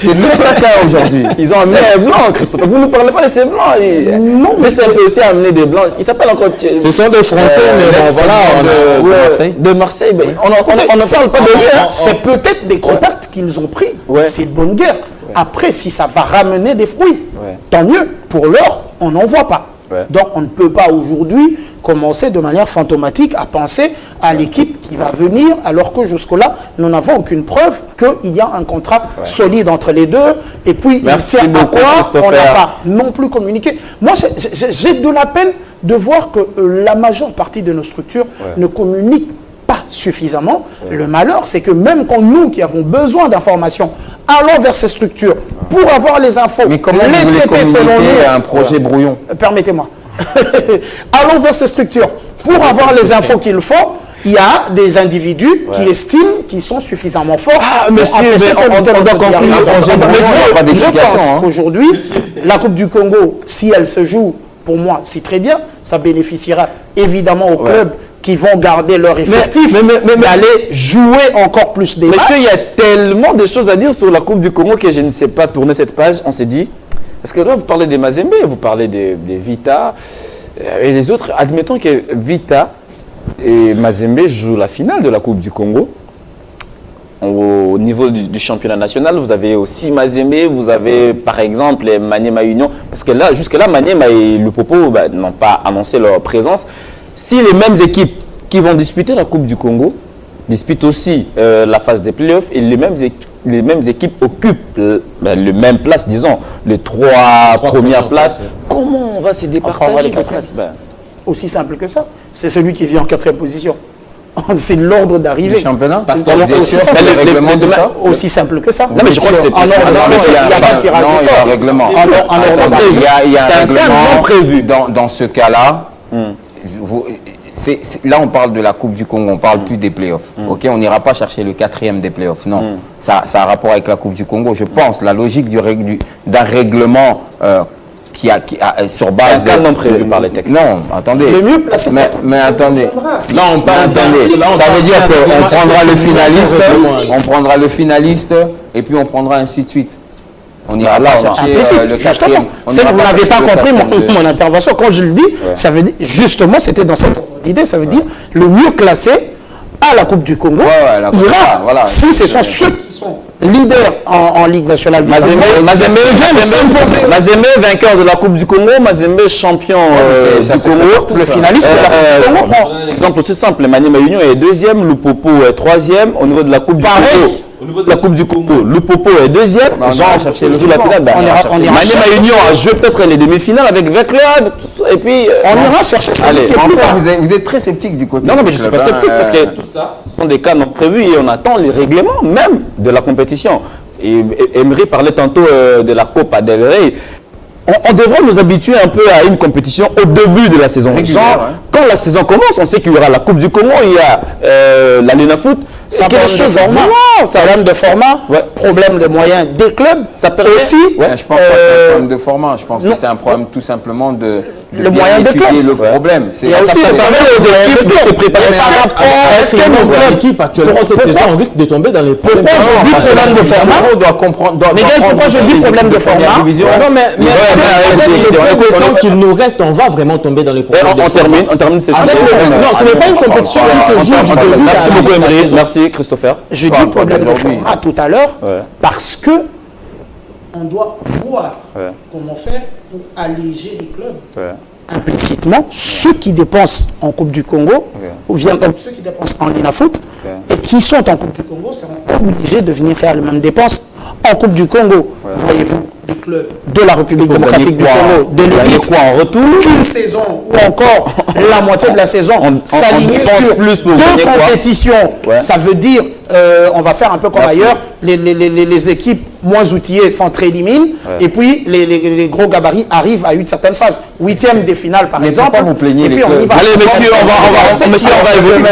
S4: T'es très taquin aujourd'hui.
S1: Ils ont amené un blanc, Christophe. Vous ne parlez pas de ces blancs.
S2: Non,
S1: mais c'est aussi amener des blancs. Ils s'appellent encore...
S3: Ce sont des Français, mais bon, voilà,
S1: de Marseille. De Marseille. On ne parle pas de rien.
S2: C'est peut-être des contacts qu'ils ont pris. C'est de bonne guerre. Après, si ça va ramener des fruits, tant mieux. Pour l'heure, on n'en voit pas. Donc, on ne peut pas aujourd'hui commencer de manière fantomatique à penser à l'équipe qui va venir, alors que jusque-là, nous n'avons aucune preuve qu'il y a un contrat solide entre les deux. Et puis, il sert à quoi on n'a pas non plus communiqué. Moi, j'ai de la peine de voir que la majeure partie de nos structures ne communiquent pas suffisamment. Le malheur, c'est que même quand nous qui avons besoin d'informations, allons vers ces structures pour avoir les infos,
S4: mais comment les traiter selon nous un projet brouillon.
S2: Permettez-moi. Allons vers ces structures pour avoir les infos qu'il faut. Il y a des individus qui estiment qu'ils sont suffisamment forts.
S1: Ah, monsieur, on doit conclure.
S2: Je pense qu'aujourd'hui, la Coupe du Congo, si elle se joue, pour moi, c'est très bien. Ça bénéficiera évidemment aux clubs qui vont garder leur effectif, mais aller jouer encore plus des matchs.
S1: Monsieur, il y a tellement de choses à dire sur la Coupe du Congo que je ne sais pas tourner cette page. On s'est dit, parce que là, vous parlez des Mazembe, vous parlez des Vita et les autres. Admettons que Vita et Mazembe jouent la finale de la Coupe du Congo. Au niveau du championnat national, vous avez aussi Mazembe, vous avez par exemple Maniema Union, parce que là, jusque-là, Maniema et Lupopo n'ont pas annoncé leur présence. Si les mêmes équipes qui vont disputer la Coupe du Congo disputent aussi la phase des playoffs et les mêmes équipes occupent les mêmes places, disons, les trois premières places, comment on va se départager les places?
S2: Aussi simple que ça. C'est celui qui vient en 4e position. C'est l'ordre d'arrivée.
S4: Championnat.
S2: Parce qu'on aussi simple que ça.
S1: Non, mais je crois que c'est
S4: il y a un règlement. Il y a un règlement prévu. Dans ce cas-là, là, on parle de la Coupe du Congo, on ne parle plus des playoffs. Ok, on n'ira pas chercher le 4e des playoffs. Non, ça a un rapport avec la Coupe du Congo. Je pense la logique d'un règlement qui a sur base
S1: de prévu par les textes.
S4: Non, attendez. Mais attendez. Là, on parle. Ça veut dire qu'on prendra le finaliste, on prendra le finaliste, et puis on prendra ainsi de suite. On ira là chercher le 4e.
S2: Vous n'avez pas compris mon intervention. Quand je le dis, ça veut dire, justement, c'était dans cette idée, ça veut dire le mieux classé à la Coupe du Congo ira, si ce sont ceux qui sont leaders en Ligue nationale.
S1: Mazembe, vainqueur de la Coupe du Congo, Mazembe champion du Congo.
S2: Le finaliste de la Coupe du Congo prend.
S1: Exemple aussi simple, Maniema Union est 2e, Lupopo est 3e au niveau de la Coupe du Congo. Au niveau de la Coupe du Congo, Lupopo est 2e.
S4: Jean chercher le
S1: la finale. Maniema Union a joué peut-être les demi-finales avec Veclub. Et puis
S2: on ira chercher ça.
S4: Allez, en fait, vous êtes très sceptique du côté.
S1: Non, mais je ne suis pas sceptique parce que tout ça, ce sont des cas non prévus et on attend les règlements même de la compétition. Et Emery parlait tantôt de la Copa del Rey. On devrait nous habituer un peu à une compétition au début de la saison. Quand la saison commence, on sait qu'il y aura la Coupe du Congo, il y a la Luna Foot.
S2: C'est quelque chose de format. Problème de format, problème de moyens des clubs.
S1: Ça permet aussi.
S4: Je pense pas que c'est un problème de format. Je pense que c'est un problème tout simplement de bien étudier le problème.
S1: Il y a aussi le permet aux équipes de se préparer par rapport à ce que nos clubs
S3: équipes actuellement cette saison on risque de tomber dans les problèmes.
S2: Pourquoi je dis problème de format? Pourquoi je dis problème de format?
S3: Non, mais tant qu'il nous reste, on va vraiment tomber dans les problèmes de format.
S1: On termine cette saison.
S3: Non, ce n'est pas une compétition qui se joue du début.
S1: Merci beaucoup, Emery. Merci, Christopher.
S2: Je dis problème de format tout à l'heure parce que on doit voir comment faire pour alléger les clubs. Implicitement, ceux qui dépensent en Coupe du Congo, ou bien ceux qui dépensent en Lina Foot, et qui sont en Coupe du Congo, seront obligés de venir faire les mêmes dépenses en Coupe du Congo. Voyez-vous, les clubs de la République démocratique du Congo, de l'élite,
S1: en retour,
S2: une saison ou encore la moitié de la saison, s'aligner sur deux compétitions. Ça veut dire on va faire un peu comme ailleurs, les équipes moins outillées s'entre-éliminent, et puis les gros gabarits arrivent à une certaine phase. 8e des finales, par exemple.
S3: Pourquoi vous plaignez les clubs?
S1: Allez, messieurs, on va évoluer.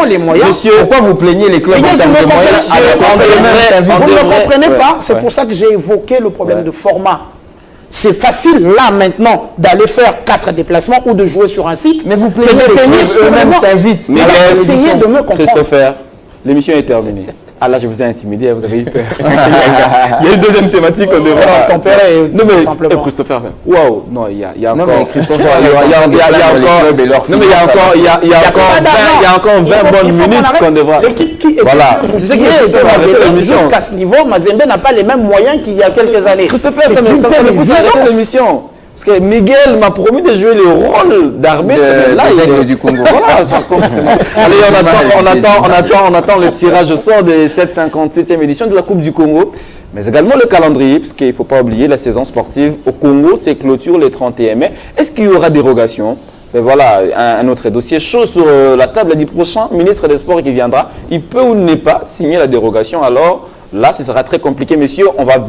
S2: Les moyens.
S3: Monsieur, pourquoi vous plaignez les clubs en termes de moyens?
S2: Vous ne me comprenez pas. C'est pour ça que j'ai évoqué le problème de format. C'est facile, là, maintenant, d'aller faire 4 déplacements ou de jouer sur un site.
S3: Mais vous plaignez les clubs eux-mêmes s'invitent.
S2: Mais essayez de me comprendre.
S1: Christopher, l'émission est terminée. Ah là, je vous ai intimidé, vous avez eu peur. Il y a une deuxième thématique qu'on devra tempérer. Non mais simplement. Christopher, waouh, non, il y a encore. Non mais Christopher, il y a encore 20 bonnes minutes qu'on devra.
S2: L'équipe qui est jusqu'à ce niveau, Mazembe n'a pas les mêmes moyens qu'il y a quelques années.
S1: Christopher, ça me pousse à arrêter l'émission. Parce que Miguel m'a promis de jouer le rôle d'arbitre.
S4: Là, il est du Congo.
S1: Voilà, allez, on attend le tirage au sort de cette 58e édition de la Coupe du Congo. Mais également le calendrier, parce qu'il ne faut pas oublier la saison sportive au Congo, c'est clôture le 31 mai. Est-ce qu'il y aura dérogation? Et voilà, un autre dossier chaud sur la table. Lundi prochain, ministre des Sports qui viendra, il peut ou ne pas signer la dérogation. Alors, là, ce sera très compliqué, messieurs. On va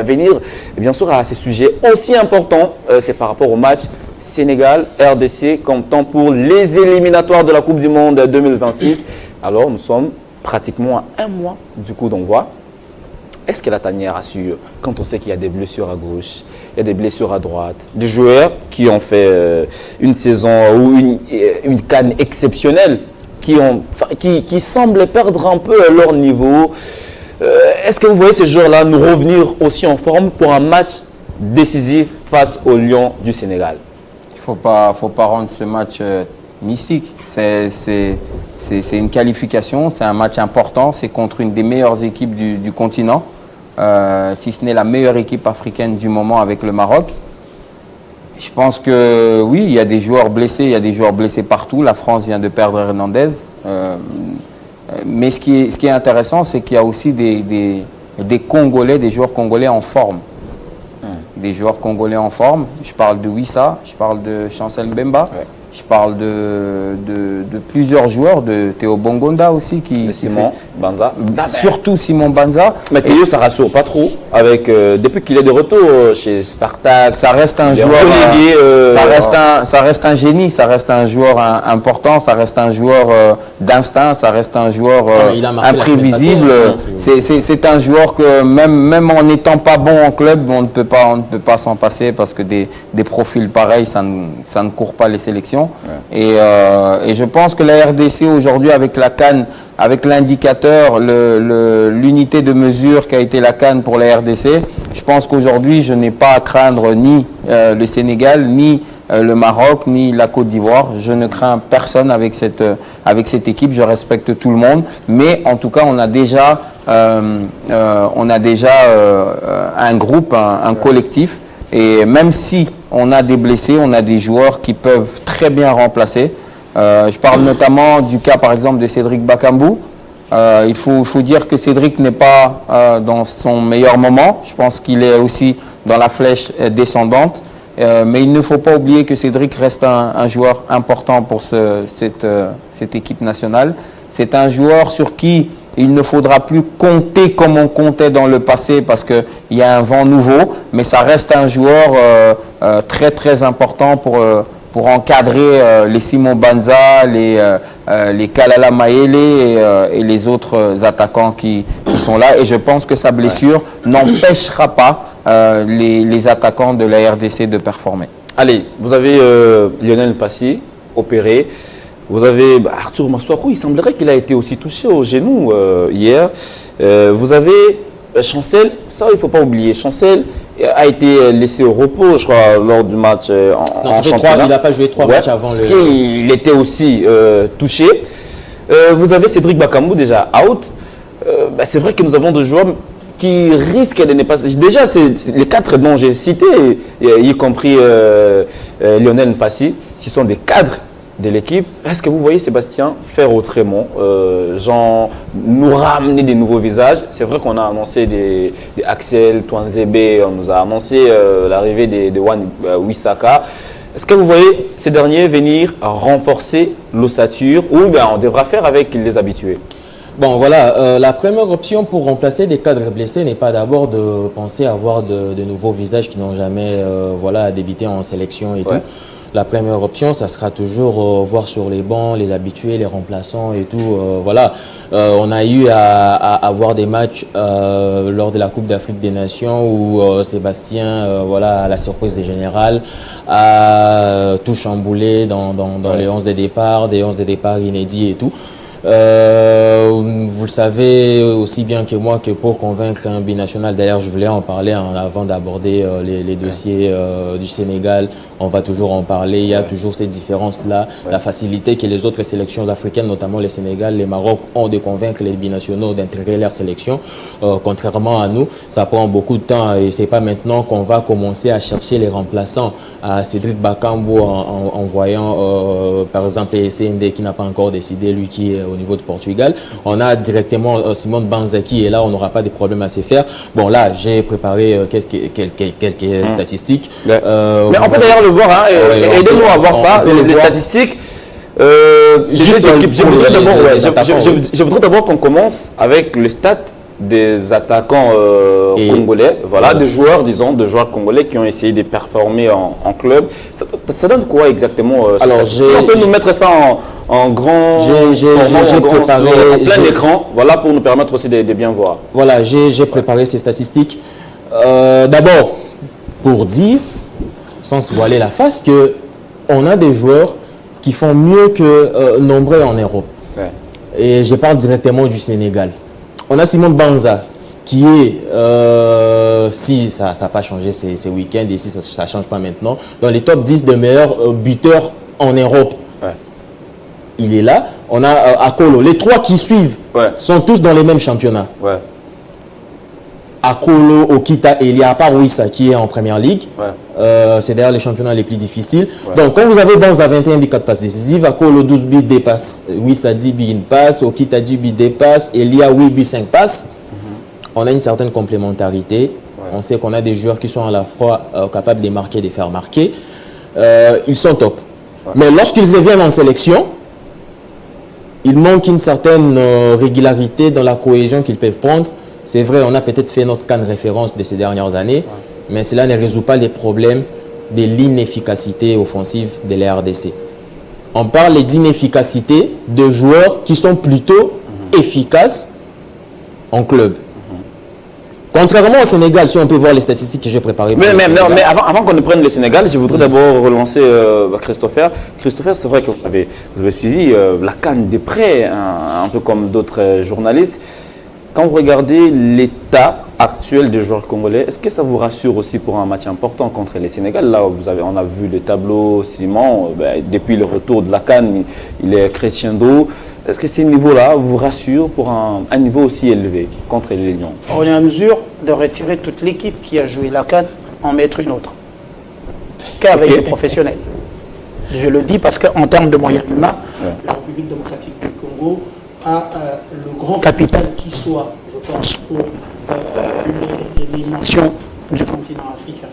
S1: venir, bien sûr, à ces sujets aussi importants. C'est par rapport au match Sénégal-RDC, comme temps pour les éliminatoires de la Coupe du Monde 2026. Alors, nous sommes pratiquement à un mois du coup d'envoi. Est-ce que la tanière assure quand on sait qu'il y a des blessures à gauche, il y a des blessures à droite, des joueurs qui ont fait une saison ou une CAN exceptionnelle, qui semblent perdre un peu leur niveau? Est-ce que vous voyez ces joueurs-là nous revenir aussi en forme pour un match décisif face aux Lions du Sénégal?
S4: Il ne faut pas rendre ce match mystique. C'est une qualification, c'est un match important, c'est contre une des meilleures équipes du continent, si ce n'est la meilleure équipe africaine du moment avec le Maroc. Je pense que oui, il y a des joueurs blessés, partout. La France vient de perdre Hernandez. Mais ce qui est intéressant, c'est qu'il y a aussi des Congolais, des joueurs congolais en forme. Des joueurs congolais en forme. Je parle de Wissa, je parle de Chancel Mbemba, je parle de plusieurs joueurs, de Théo Bongonda aussi.
S1: Simon Banza.
S4: Surtout Simon Banza.
S1: Mais Théo, ça ne rassure pas trop. Depuis qu'il est de retour chez Spartak,
S4: ça reste un joueur. Ça reste un génie, ça reste un joueur important, ça reste un joueur d'instinct, ça reste un joueur imprévisible. C'est un joueur que même en n'étant pas bon en club, on ne peut pas s'en passer parce que des profils pareils, ça ne court pas les sélections. Et je pense que la RDC aujourd'hui avec la CAN, avec l'indicateur, l'unité de mesure qui a été la CAN pour la RDC, je pense qu'aujourd'hui je n'ai pas à craindre ni le Sénégal, ni le Maroc, ni la Côte d'Ivoire. Je ne crains personne avec cette équipe, je respecte tout le monde. Mais en tout cas, on a déjà un groupe, un collectif. Et même si on a des blessés, on a des joueurs qui peuvent très bien remplacer. Je parle notamment du cas, par exemple, de Cédric Bakambu. Il faut dire que Cédric n'est pas dans son meilleur moment. Je pense qu'il est aussi dans la flèche descendante. Mais il ne faut pas oublier que Cédric reste un joueur important pour cette équipe nationale. C'est un joueur sur qui il ne faudra plus compter comme on comptait dans le passé parce qu'il y a un vent nouveau, mais ça reste un joueur très très important pour encadrer les Simon Banza, les Kalala Maele et les autres attaquants qui sont là. Et je pense que sa blessure n'empêchera pas les attaquants de la RDC de performer.
S1: Allez, vous avez Lionel Passy, opéré. Vous avez Arthur Masuaku, il semblerait qu'il a été aussi touché au genou hier. Vous avez Chancel, ça il ne faut pas oublier. Chancel a été laissé au repos, je crois, lors du match en championnat.
S3: Il n'a pas joué 3 matchs avant
S1: le... Parce qu'il était aussi touché. Vous avez Cédric Bakambu déjà out. C'est vrai que nous avons des joueurs qui risquent de ne pas... Déjà, les 4 dont j'ai cités, y compris Lionel Passy, ce sont des cadres de l'équipe. Est-ce que vous voyez Sébastien faire autrement, nous ramener des nouveaux visages? C'est vrai qu'on a annoncé des Axel Twanzebe, on nous a annoncé l'arrivée de Wan Wissaka. Est-ce que vous voyez ces derniers venir renforcer l'ossature ou bien on devra faire avec les habitués?
S3: Bon, voilà, la première option pour remplacer des cadres blessés n'est pas d'abord de penser à avoir de nouveaux visages qui n'ont jamais débuté en sélection et tout. La première option, ça sera toujours voir sur les bancs, les habitués, les remplaçants et tout. On a eu à avoir des matchs lors de la Coupe d'Afrique des Nations où Sébastien, à la surprise des générales, a tout chamboulé dans les 11 de départ, des 11 de départ inédits et tout. Vous le savez aussi bien que moi que pour convaincre un binational, d'ailleurs je voulais en parler avant d'aborder les dossiers du Sénégal, on va toujours en parler, il y a toujours cette différence-là, la facilité que les autres sélections africaines, notamment le Sénégal, les Maroc, ont de convaincre les binationaux d'intégrer leur sélection, contrairement à nous, ça prend beaucoup de temps et c'est pas maintenant qu'on va commencer à chercher les remplaçants à Cédric Bakambu en voyant par exemple CND qui n'a pas encore décidé, lui qui est au niveau de Portugal. On a directement Simone Banza qui est là, on n'aura pas de problème à se faire. Bon là, j'ai préparé quelques statistiques.
S1: Mais on peut d'ailleurs le voir, hein, aidez-nous à voir ça, les statistiques. Je voudrais d'abord qu'on commence avec le stat des attaquants congolais, des joueurs, de joueurs congolais qui ont essayé de performer en club. Ça donne quoi exactement
S3: Alors,
S1: on peut nous mettre ça en grand, en plein écran, pour nous permettre aussi de bien voir.
S3: Voilà, j'ai préparé ces statistiques. D'abord, pour dire, sans se voiler la face, qu'on a des joueurs qui font mieux que nombreux en Europe. Ouais. Et je parle directement du Sénégal. On a Simone Banza qui est, si ça n'a pas changé ces week-ends et si ça ne change pas maintenant, dans les top 10 des meilleurs buteurs en Europe. Ouais. Il est là. On a Akolo. Les trois qui suivent sont tous dans les mêmes championnats. Ouais. Akolo, Okita et il y a à part Wissa qui est en première ligue. Ouais. C'est d'ailleurs les championnats les plus difficiles. Ouais. Donc, quand vous avez Banza 21 buts, 4 passes décisives, Akolo 12 buts, 2 passes, Wissa 10 buts, 1 passe, Okita 10 buts, 2 passes, Elia 8 buts, 5 passes. On a une certaine complémentarité. Ouais. On sait qu'on a des joueurs qui sont à la fois capables de marquer et de faire marquer. Ils sont top. Ouais. Mais lorsqu'ils reviennent en sélection, il manque une certaine régularité dans la cohésion qu'ils peuvent prendre. C'est vrai, on a peut-être fait notre CAN référence de ces dernières années, mais cela ne résout pas les problèmes de l'inefficacité offensive de la RDC. On parle d'inefficacité de joueurs qui sont plutôt efficaces en club. Contrairement au Sénégal, si on peut voir les statistiques que j'ai préparées.
S1: Mais avant qu'on ne prenne le Sénégal, je voudrais d'abord relancer Christopher. Christopher, c'est vrai que vous avez suivi la CAN de près, un peu comme d'autres journalistes. Quand vous regardez l'état actuel des joueurs congolais, est-ce que ça vous rassure aussi pour un match important contre les Sénégal? Là, on a vu le tableau Simon, depuis le retour de la CAN, il est Crescendo. Est-ce que ces niveaux-là vous rassurent pour un niveau aussi élevé contre les Lions?
S2: On est en mesure de retirer toute l'équipe qui a joué la CAN, en mettre une autre, qu'avec les professionnels. Je le dis parce qu'en termes de moyens humains, la République démocratique du Congo a le grand capital qui soit, je pense, pour les nations du continent africain.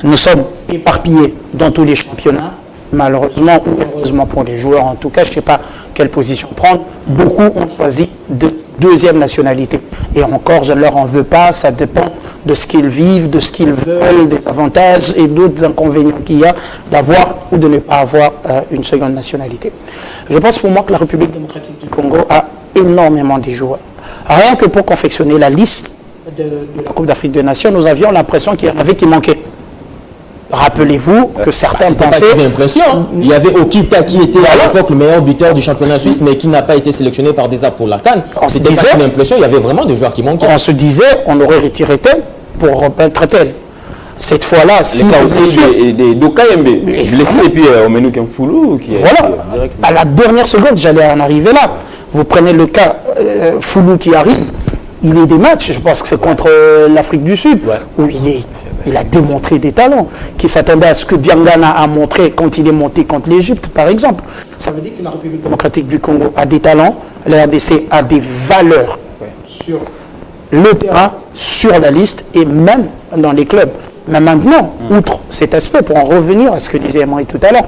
S2: Nous sommes éparpillés dans tous les championnats. Malheureusement ou heureusement pour les joueurs, en tout cas, je ne sais pas quelle position prendre. Beaucoup ont choisi de deuxième nationalité. Et encore, je ne leur en veux pas, ça dépend de ce qu'ils vivent, de ce qu'ils veulent, des avantages et d'autres inconvénients qu'il y a d'avoir ou de ne pas avoir une seconde nationalité. Je pense pour moi que la République démocratique du Congo a énormément de joueurs. Rien que pour confectionner la liste de la Coupe d'Afrique des Nations, nous avions l'impression qu'il y en avait qui manquaient. Rappelez-vous que certains pensaient...
S3: Pas une impression. Il y avait Okita qui était à l'époque le meilleur buteur du championnat suisse, mais qui n'a pas été sélectionné par DESA pour la CAN. C'était pas une impression, il y avait vraiment des joueurs qui manquaient.
S2: On se disait, on aurait retiré tel pour remettre tel. Cette fois-là,
S1: si les cas aussi des Dokayembe, blessé, et puis Omenu Kemfoulou qui est...
S2: Voilà, à la dernière seconde, j'allais en arriver là. Vous prenez le cas Foulou qui arrive, il est des matchs, je pense que c'est contre l'Afrique du Sud, où il a démontré des talents, qui s'attendaient à ce que Diangana a montré quand il est monté contre l'Égypte, par exemple. Ça veut dire que la République démocratique du Congo a des talents, la RDC a des valeurs sur le terrain, sur la liste et même dans les clubs. Mais maintenant, outre cet aspect, pour en revenir à ce que disait Emery tout à l'heure,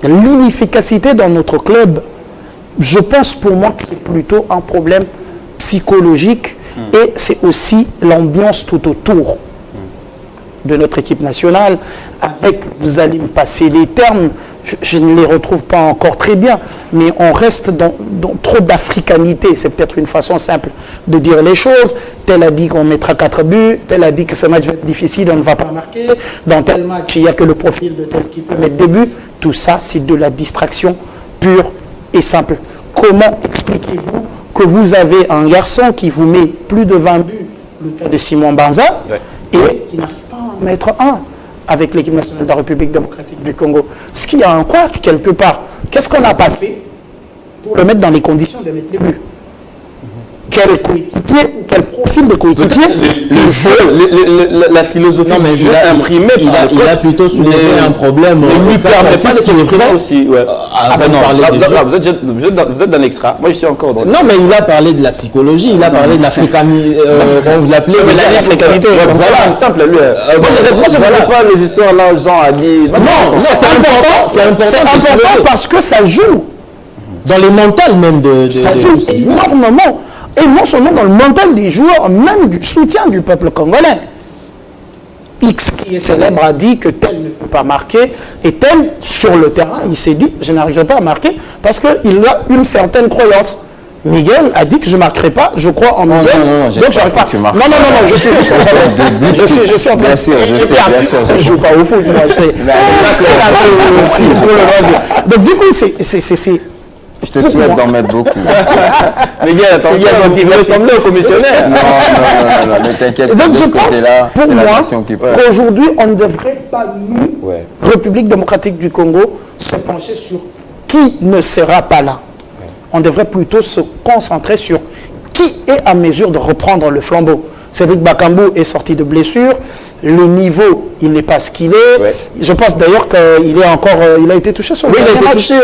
S2: l'inefficacité dans notre club je pense pour moi que c'est plutôt un problème psychologique et c'est aussi l'ambiance tout autour de notre équipe nationale. Avec, vous allez me passer les termes, je ne les retrouve pas encore très bien, mais on reste dans trop d'africanité. C'est peut-être une façon simple de dire les choses. Tel a dit qu'on mettra 4 buts, tel a dit que ce match va être difficile, on ne va pas marquer. Dans tel match, il n'y a que le profil de tel qui peut mettre des buts. Tout ça, c'est de la distraction pure et simple. Comment expliquez-vous que vous avez un garçon qui vous met plus de 20 buts, le cas de Simon Banza, et qui n'arrive pas à en mettre un avec l'équipe nationale de la République démocratique du Congo? Est-ce qu'il y a un couac quelque part? Qu'est-ce qu'on n'a pas fait pour le mettre dans les conditions de mettre les buts? Quel coéquipier ou quel profil de coéquipier?
S1: La philosophie du jeu imprimée
S3: il a plutôt soulevé un problème.
S1: Ne lui permet pas de s'exprimer aussi. Vous êtes dans l'extra. Moi, je suis encore dans.
S3: Non, mais il a parlé de la psychologie, il a parlé de l'africanité. Comment vous l'appelez?
S2: De l'africanité.
S1: Voilà, simple. Moi, je ne vois pas les histoires là, Jean a dit.
S2: Non, c'est important. C'est important parce que ça joue.
S3: Dans les mentales même
S2: ça joue énormément. Et non seulement dans le mental des joueurs, même du soutien du peuple congolais. X qui est célèbre a dit que tel ne peut pas marquer, et tel, sur le terrain, il s'est dit, je n'arriverai pas à marquer parce qu'il a une certaine croyance. Miguel a dit que je ne marquerai pas, je crois en Miguel, donc j'arrive pas. Non, je suis juste en train je suis en train
S4: bien sûr,
S2: je ne joue pas au foot, moi. Donc du coup, c'est
S4: je te souhaite d'en mettre beaucoup.
S1: Miguel, attention, il va ressembler au commissionnaire.
S4: Non, ne t'inquiète pas.
S2: Donc je pense, pour moi, qu'aujourd'hui, on ne devrait pas, nous, République démocratique du Congo, se pencher sur qui ne sera pas là. On devrait plutôt se concentrer sur qui est à mesure de reprendre le flambeau. Cédric Bakambu est sorti de blessure. Le niveau, il n'est pas ce qu'il est. Ouais. Je pense d'ailleurs qu'il est encore, il a été touché sur le
S1: match. Il a été touché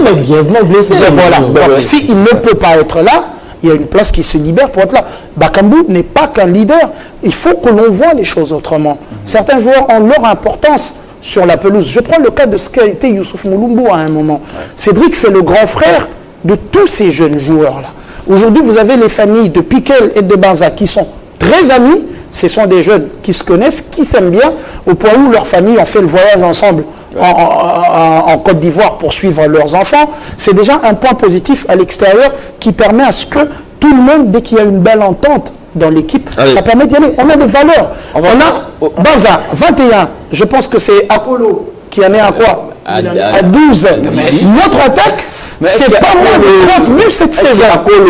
S3: mais grièvement blessé.
S2: Voilà. S'il ne peut pas être là, il y a une place qui se libère pour être là. Bakambu n'est pas qu'un leader. Il faut que l'on voit les choses autrement. Certains joueurs ont leur importance sur la pelouse. Je prends le cas de ce qu'a été Youssouf Moulumbu à un moment. Ouais. Cédric, c'est le grand frère de tous ces jeunes joueurs-là. Aujourd'hui, vous avez les familles de Piquel et de Banza qui sont très amis. Ce sont des jeunes qui se connaissent, qui s'aiment bien, au point où leurs familles ont fait le voyage ensemble en Côte d'Ivoire pour suivre leurs enfants. C'est déjà un point positif à l'extérieur qui permet à ce que tout le monde, dès qu'il y a une belle entente dans l'équipe, ça permet d'y aller. On a des valeurs. On a Banza, 21. Je pense que c'est Akolo qui en est à quoi? À 12. Notre attaque, c'est pas moins de 30 buts cette saison.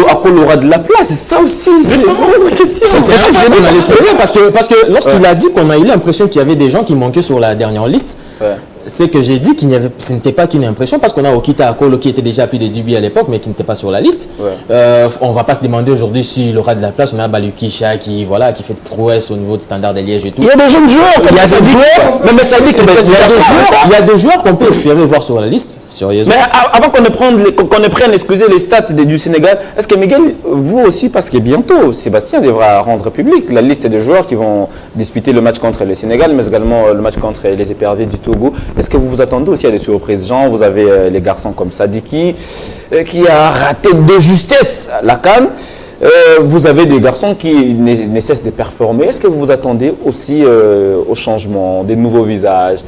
S1: Akolo aura de la place, c'est ça aussi. C'est une autre question.
S3: C'est ça que je vais l'espérer parce que lorsqu'il a dit qu'on a eu l'impression qu'il y avait des gens qui manquaient sur la dernière liste, c'est que j'ai dit ce n'était pas qu'une impression parce qu'on a Okita Akolo qui était déjà plus de 10 buts à l'époque mais qui n'était pas sur la liste. On ne va pas se demander aujourd'hui s'il aura de la place. On a Balukisha qui fait de prouesse au niveau du Standard de Liège et tout.
S2: Il y a des jeunes joueurs.
S3: Il y a des joueurs qu'on peut espérer voir sur la liste, sérieusement.
S1: Mais avant qu'on ne prenne, excusez, les stats du Sénégal, est-ce que Miguel, vous aussi, parce que bientôt, Sébastien devra rendre public la liste de joueurs qui vont disputer le match contre le Sénégal, mais également le match contre les éperviers du Togo. Est-ce que vous vous attendez aussi à des surprises, Jean? Vous avez les garçons comme Sadiki, qui a raté de justesse la CAN. Vous avez des garçons qui ne cessent de performer. Est-ce que vous vous attendez aussi au changement, des nouveaux visages,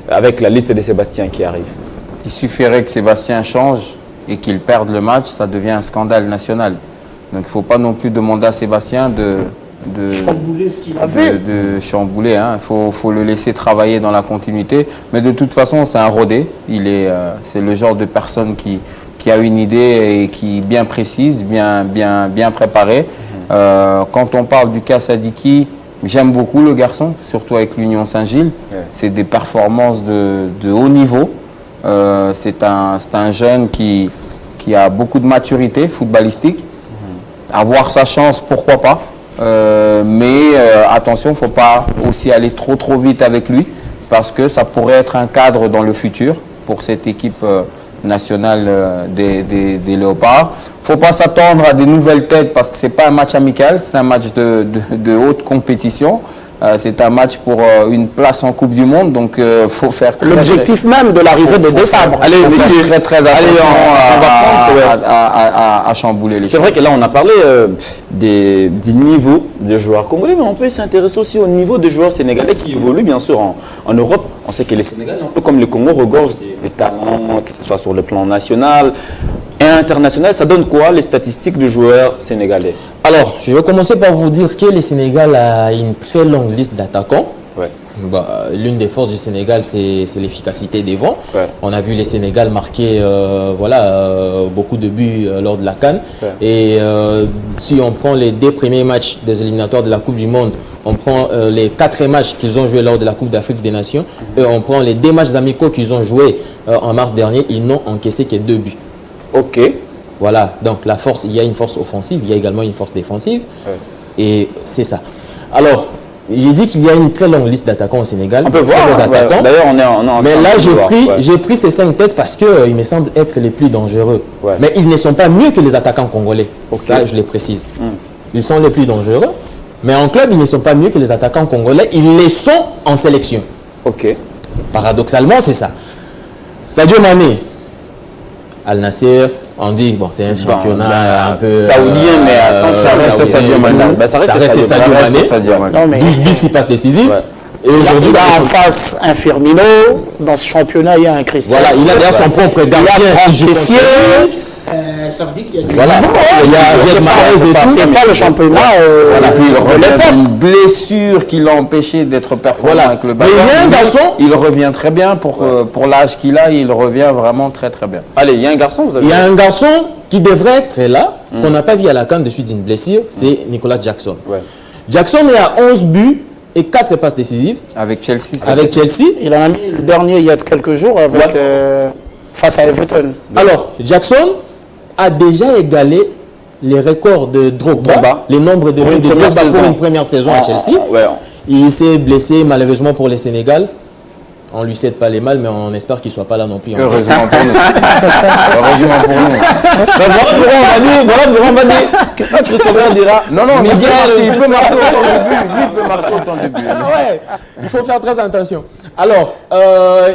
S1: avec la liste de Sébastien qui arrive?
S4: Il suffirait que Sébastien change et qu'il perde le match, ça devient un scandale national. Donc il ne faut pas non plus demander à Sébastien de
S2: chambouler ce qu'il a fait.
S4: De chambouler, hein. Faut le laisser travailler dans la continuité. Mais de toute façon, c'est un rodé. C'est le genre de personne qui a une idée et qui est bien précise, bien préparée. Quand on parle du cas Sadiki, j'aime beaucoup le garçon, surtout avec l'Union Saint-Gilles. C'est des performances de haut niveau. C'est un jeune qui a beaucoup de maturité footballistique. Avoir sa chance, pourquoi pas. Mais attention, il ne faut pas aussi aller trop vite avec lui parce que ça pourrait être un cadre dans le futur pour cette équipe nationale des Léopards. Il ne faut pas s'attendre à des nouvelles têtes parce que ce n'est pas un match amical, c'est un match de haute compétition. C'est un match pour une place en Coupe du Monde, donc il faut faire
S2: l'objectif même de l'arrivée de décembre.
S1: Allez,
S4: très attention à chambouler les choses.
S1: C'est vrai que là, on a parlé du niveau des joueurs congolais, mais on peut s'intéresser aussi au niveau des joueurs sénégalais qui évoluent bien sûr en Europe. On sait que les Sénégalais, un peu comme le Congo, regorgent des talents, que ce soit sur le plan national et international. Ça donne quoi les statistiques de joueurs sénégalais?
S3: Alors, je vais commencer par vous dire que le Sénégal a une très longue liste d'attaquants.
S1: Ouais.
S3: L'une des forces du Sénégal, c'est l'efficacité des vents.
S1: Ouais.
S3: On a vu les Sénégal marquer beaucoup de buts lors de la CAN.
S1: Ouais.
S3: Et si on prend les 2 premiers matchs des éliminatoires de la Coupe du Monde, on prend les 4 matchs qu'ils ont joués lors de la Coupe d'Afrique des Nations, et on prend les 2 matchs amicaux qu'ils ont joués en mars dernier, ils n'ont encaissé que 2 buts.
S1: Ok.
S3: Voilà, donc la force, il y a une force offensive, il y a également une force défensive.
S1: Ouais.
S3: Et c'est ça. Alors, j'ai dit qu'il y a une très longue liste d'attaquants au Sénégal.
S1: On peut voir.
S3: Attaquants.
S1: D'ailleurs, on est en
S3: Mais là, j'ai pris ces 5 têtes parce qu'ils me semblent être les plus dangereux.
S1: Ouais.
S3: Mais ils ne sont pas mieux que les attaquants congolais.
S1: Okay.
S3: Ça, je les précise. Ils sont les plus dangereux. Mais en club, ils ne sont pas mieux que les attaquants congolais. Ils les sont en sélection.
S1: Ok.
S3: Paradoxalement, c'est ça. Sadio Mané, Al Nassr, on dit bon, c'est un championnat un peu
S1: saoudien, mais attention,
S3: ça reste Sadio Mané. Ça reste Sadio Mané. 12 buts, 6 passes décisives.
S1: Ouais.
S3: Et aujourd'hui,
S2: il a en face un Firmino. Dans ce championnat, il y a un Cristiano.
S3: Voilà, il a d'ailleurs son propre gardien.
S2: Ça veut dire qu'il y a du
S3: voilà. Il y a Riyad Mahrez et tout.
S2: C'est pas le championnat.
S4: Une blessure qui l'a empêché d'être performant avec le ballon.
S3: Mais il y a un garçon.
S4: Il revient très bien pour l'âge qu'il a. Il revient vraiment très très bien.
S1: Allez, il y a un garçon. Vous avez...
S3: Il y a un garçon qui devrait être là, qu'on n'a pas vu à la CAN de suite d'une blessure. C'est Nicolas Jackson.
S1: Ouais.
S3: Jackson est à 11 buts et 4 passes décisives.
S4: Avec Chelsea.
S3: Avec Chelsea.
S2: Il en a mis le dernier il y a quelques jours avec, face à Everton.
S3: Alors, Jackson a déjà égalé les records de Drogba, les nombres de buts de Drogba pour une première saison à Chelsea.
S1: Ouais.
S3: Il s'est blessé malheureusement pour le Sénégal. On ne lui cède pas les mal, mais on espère qu'il ne soit pas là non plus.
S4: Heureusement pour nous. Heureusement pour nous.
S1: Voilà, on va dire. Christopher dira.
S4: Non, il peut marquer autant de buts. Lui, il peut marquer autant de buts.
S3: Ouais, il faut faire très attention. Alors,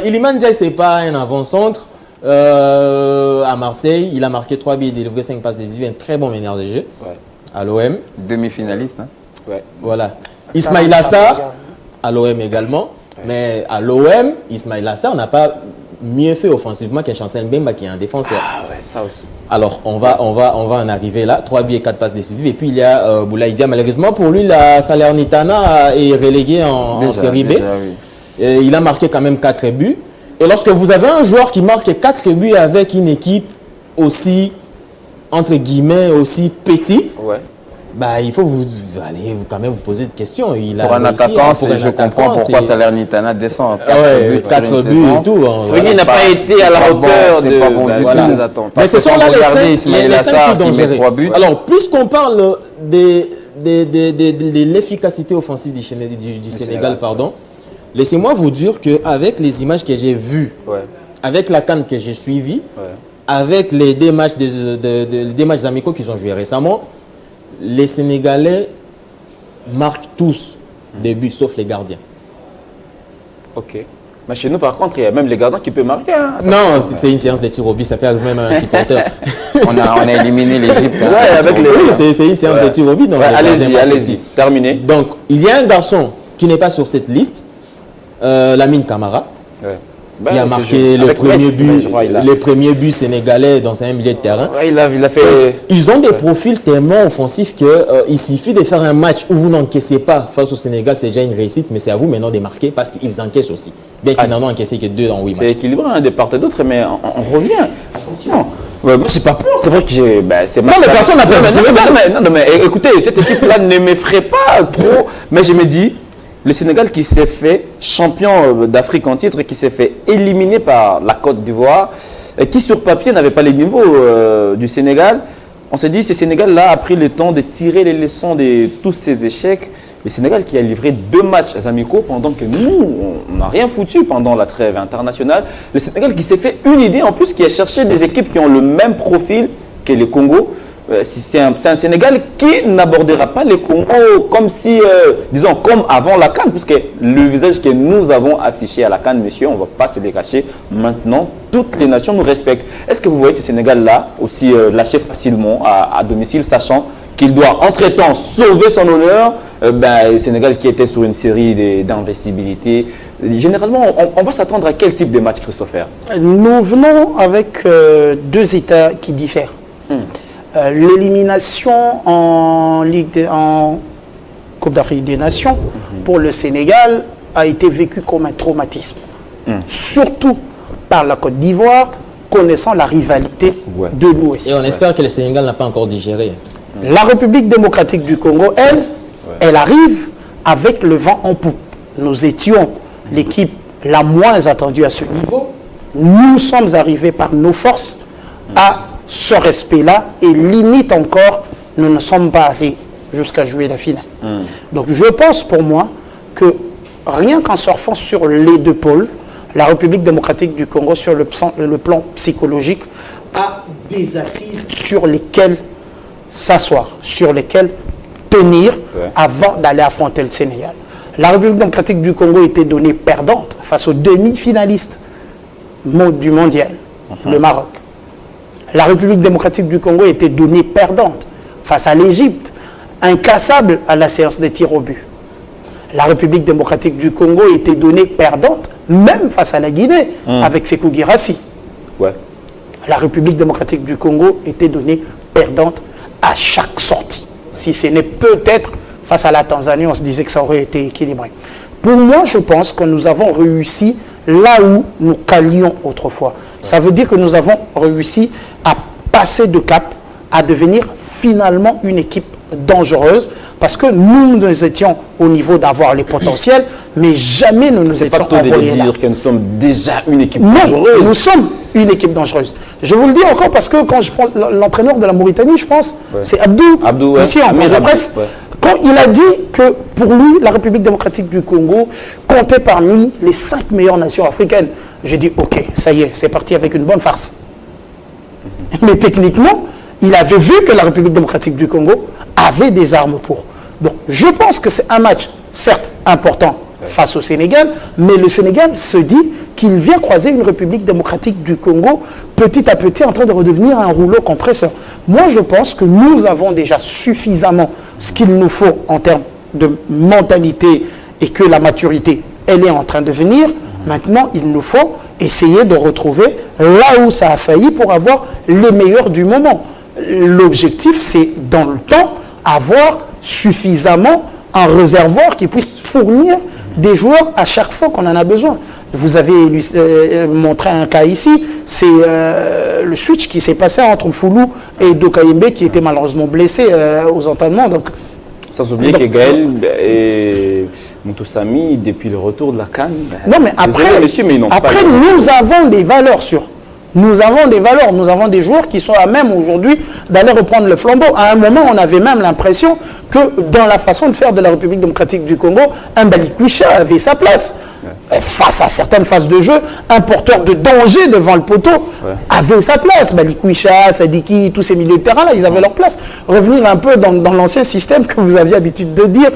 S3: Iliman Ndiaye, ce n'est pas un avant-centre. À Marseille, il a marqué 3 buts, il a délivré 5 passes décisives, un très bon meneur de jeu.
S1: Ouais.
S3: À l'OM.
S4: Demi-finaliste. Hein.
S1: Ouais.
S3: Voilà. Ismaïla Assar, à l'OM également. Ouais. Mais à l'OM, Ismaïla Assar n'a pas mieux fait offensivement qu'un Chancel Mbemba qui est un défenseur.
S1: Ah ouais, ça aussi.
S3: Alors, on va en arriver là. 3 buts et 4 passes décisives. Et puis, il y a Boulaye Dia. Malheureusement, pour lui, la Salernitana est reléguée en série B.
S4: Déjà, oui.
S3: Et il a marqué quand même 4 buts. Et lorsque vous avez un joueur qui marque 4 buts avec une équipe aussi, entre guillemets, aussi petite,
S1: ouais.
S3: Bah, il faut quand même vous poser des questions.
S4: Pour un attaquant, je comprends pourquoi Salernitana descend.
S3: 4 buts et tout.
S1: C'est vrai qu'il n'a pas été à la hauteur
S3: des attentes. Mais ce sont là les 5 plus dangereux. Alors, puisqu'on parle de l'efficacité offensive du Sénégal, pardon, laissez-moi vous dire qu'avec les images que j'ai vues, avec la CAN que j'ai suivie, avec les 2 matchs amicaux qu'ils ont joués récemment, les Sénégalais marquent tous des buts, sauf les gardiens.
S1: Ok. Mais chez nous, par contre, il y a même les gardiens qui peuvent marquer. Hein.
S3: Non, c'est une séance de tir au but, ça peut arriver même à un supporter.
S4: on a éliminé l'Égypte.
S3: Oui, c'est une séance de tir au but.
S1: Allez-y, terminé.
S3: Donc, il y a un garçon qui n'est pas sur cette liste, Lamine Camara. Qui a marqué le premier but sénégalais dans un milieu de terrain.
S1: Ouais, il a fait...
S3: Ils ont des profils tellement offensifs qu'il suffit de faire un match où vous n'encaissez pas face au Sénégal, c'est déjà une réussite, mais c'est à vous maintenant de marquer parce qu'ils encaissent aussi. Bien qu'ils n'en ont encaissé que 2 dans 8 matchs.
S1: C'est équilibré hein, de part et d'autre, mais on revient. Attention. Ouais, moi, j'ai pas peur. C'est vrai que j'ai... non,
S3: mais personne n'a peur.
S1: Non, mais écoutez, cette équipe-là ne m'effraie pas trop, mais je me dis... Le Sénégal qui s'est fait champion d'Afrique en titre, qui s'est fait éliminer par la Côte d'Ivoire, qui sur papier n'avait pas les niveaux du Sénégal. On s'est dit, ce Sénégal-là a pris le temps de tirer les leçons de tous ces échecs. Le Sénégal qui a livré 2 matchs amicaux pendant que nous, on n'a rien foutu pendant la trêve internationale. Le Sénégal qui s'est fait une idée en plus, qui a cherché des équipes qui ont le même profil que le Congo. c'est un Sénégal qui n'abordera pas les Congo comme si, disons, comme avant la CAN, puisque le visage que nous avons affiché à la CAN, monsieur, on ne va pas se le cacher, maintenant, toutes les nations nous respectent. Est-ce que vous voyez ce Sénégal-là aussi lâcher facilement à domicile, sachant qu'il doit, entre-temps, sauver son honneur, le Sénégal qui était sur une série d'investibilité. Généralement, on va s'attendre à quel type de match, Christopher?
S2: Nous venons avec deux États qui diffèrent. L'élimination en Coupe d'Afrique des Nations pour le Sénégal a été vécue comme un traumatisme. Surtout par la Côte d'Ivoire, connaissant la rivalité de l'Ouest.
S3: Et on espère que le Sénégal n'a pas encore digéré.
S2: La République démocratique du Congo, elle arrive avec le vent en poupe. Nous étions l'équipe la moins attendue à ce niveau. Nous sommes arrivés par nos forces à ce respect-là et limite encore, nous ne sommes pas allés jusqu'à jouer la finale. Donc je pense pour moi que rien qu'en surfant sur les deux pôles, la République démocratique du Congo sur le plan psychologique a des assises sur lesquelles s'asseoir, sur lesquelles tenir avant d'aller affronter le Sénégal. La République démocratique du Congo était donnée perdante face au demi-finaliste du mondial, le Maroc. La République démocratique du Congo était donnée perdante face à l'Égypte, incassable à la séance des tirs au but. La République démocratique du Congo était donnée perdante, même face à la Guinée, avec Sékou Guirassy. La République démocratique du Congo était donnée perdante à chaque sortie. Si ce n'est peut-être face à la Tanzanie, on se disait que ça aurait été équilibré. Pour moi, je pense que nous avons réussi là où nous calions autrefois. Ça veut dire que nous avons réussi à passer de cap, à devenir finalement une équipe dangereuse, parce que nous étions au niveau d'avoir les potentiels, mais jamais nous nous étions envoyés là.
S1: C'est pas dire que nous sommes déjà une équipe dangereuse.
S2: Nous sommes une équipe dangereuse. Je vous le dis encore parce que quand je prends l'entraîneur de la Mauritanie, je pense, c'est Abdou, ici en point de presse, quand il a dit que pour lui, la République démocratique du Congo comptait parmi les 5 meilleures nations africaines. J'ai dit, ok, ça y est, c'est parti avec une bonne farce. Mais techniquement, il avait vu que la République démocratique du Congo avait des armes pour. Donc, je pense que c'est un match, certes, important face au Sénégal, mais le Sénégal se dit qu'il vient croiser une République démocratique du Congo petit à petit en train de redevenir un rouleau compresseur. Moi, je pense que nous avons déjà suffisamment ce qu'il nous faut en termes de mentalité et que la maturité, elle est en train de venir. Maintenant, il nous faut essayer de retrouver là où ça a failli pour avoir les meilleurs du moment. L'objectif, c'est dans le temps, avoir suffisamment un réservoir qui puisse fournir des joueurs à chaque fois qu'on en a besoin. Vous avez montré un cas ici, c'est le switch qui s'est passé entre Foulou et Dokayembe qui était malheureusement blessé aux entraînements. Donc,
S1: sans oublier que Gaël et Moutoussamy, depuis le retour de la CAN,
S2: non, mais après, nous avons des valeurs sûres. Nous avons des valeurs, nous avons des joueurs qui sont à même aujourd'hui d'aller reprendre le flambeau. À un moment, on avait même l'impression que dans la façon de faire de la République démocratique du Congo, un Balikwisha avait sa place. Face à certaines phases de jeu, un porteur de danger devant le poteau avait sa place. Balikwisha, Sadiki, tous ces milieux de terrain là, ils avaient leur place. Revenir un peu dans l'ancien système que vous aviez l'habitude de dire,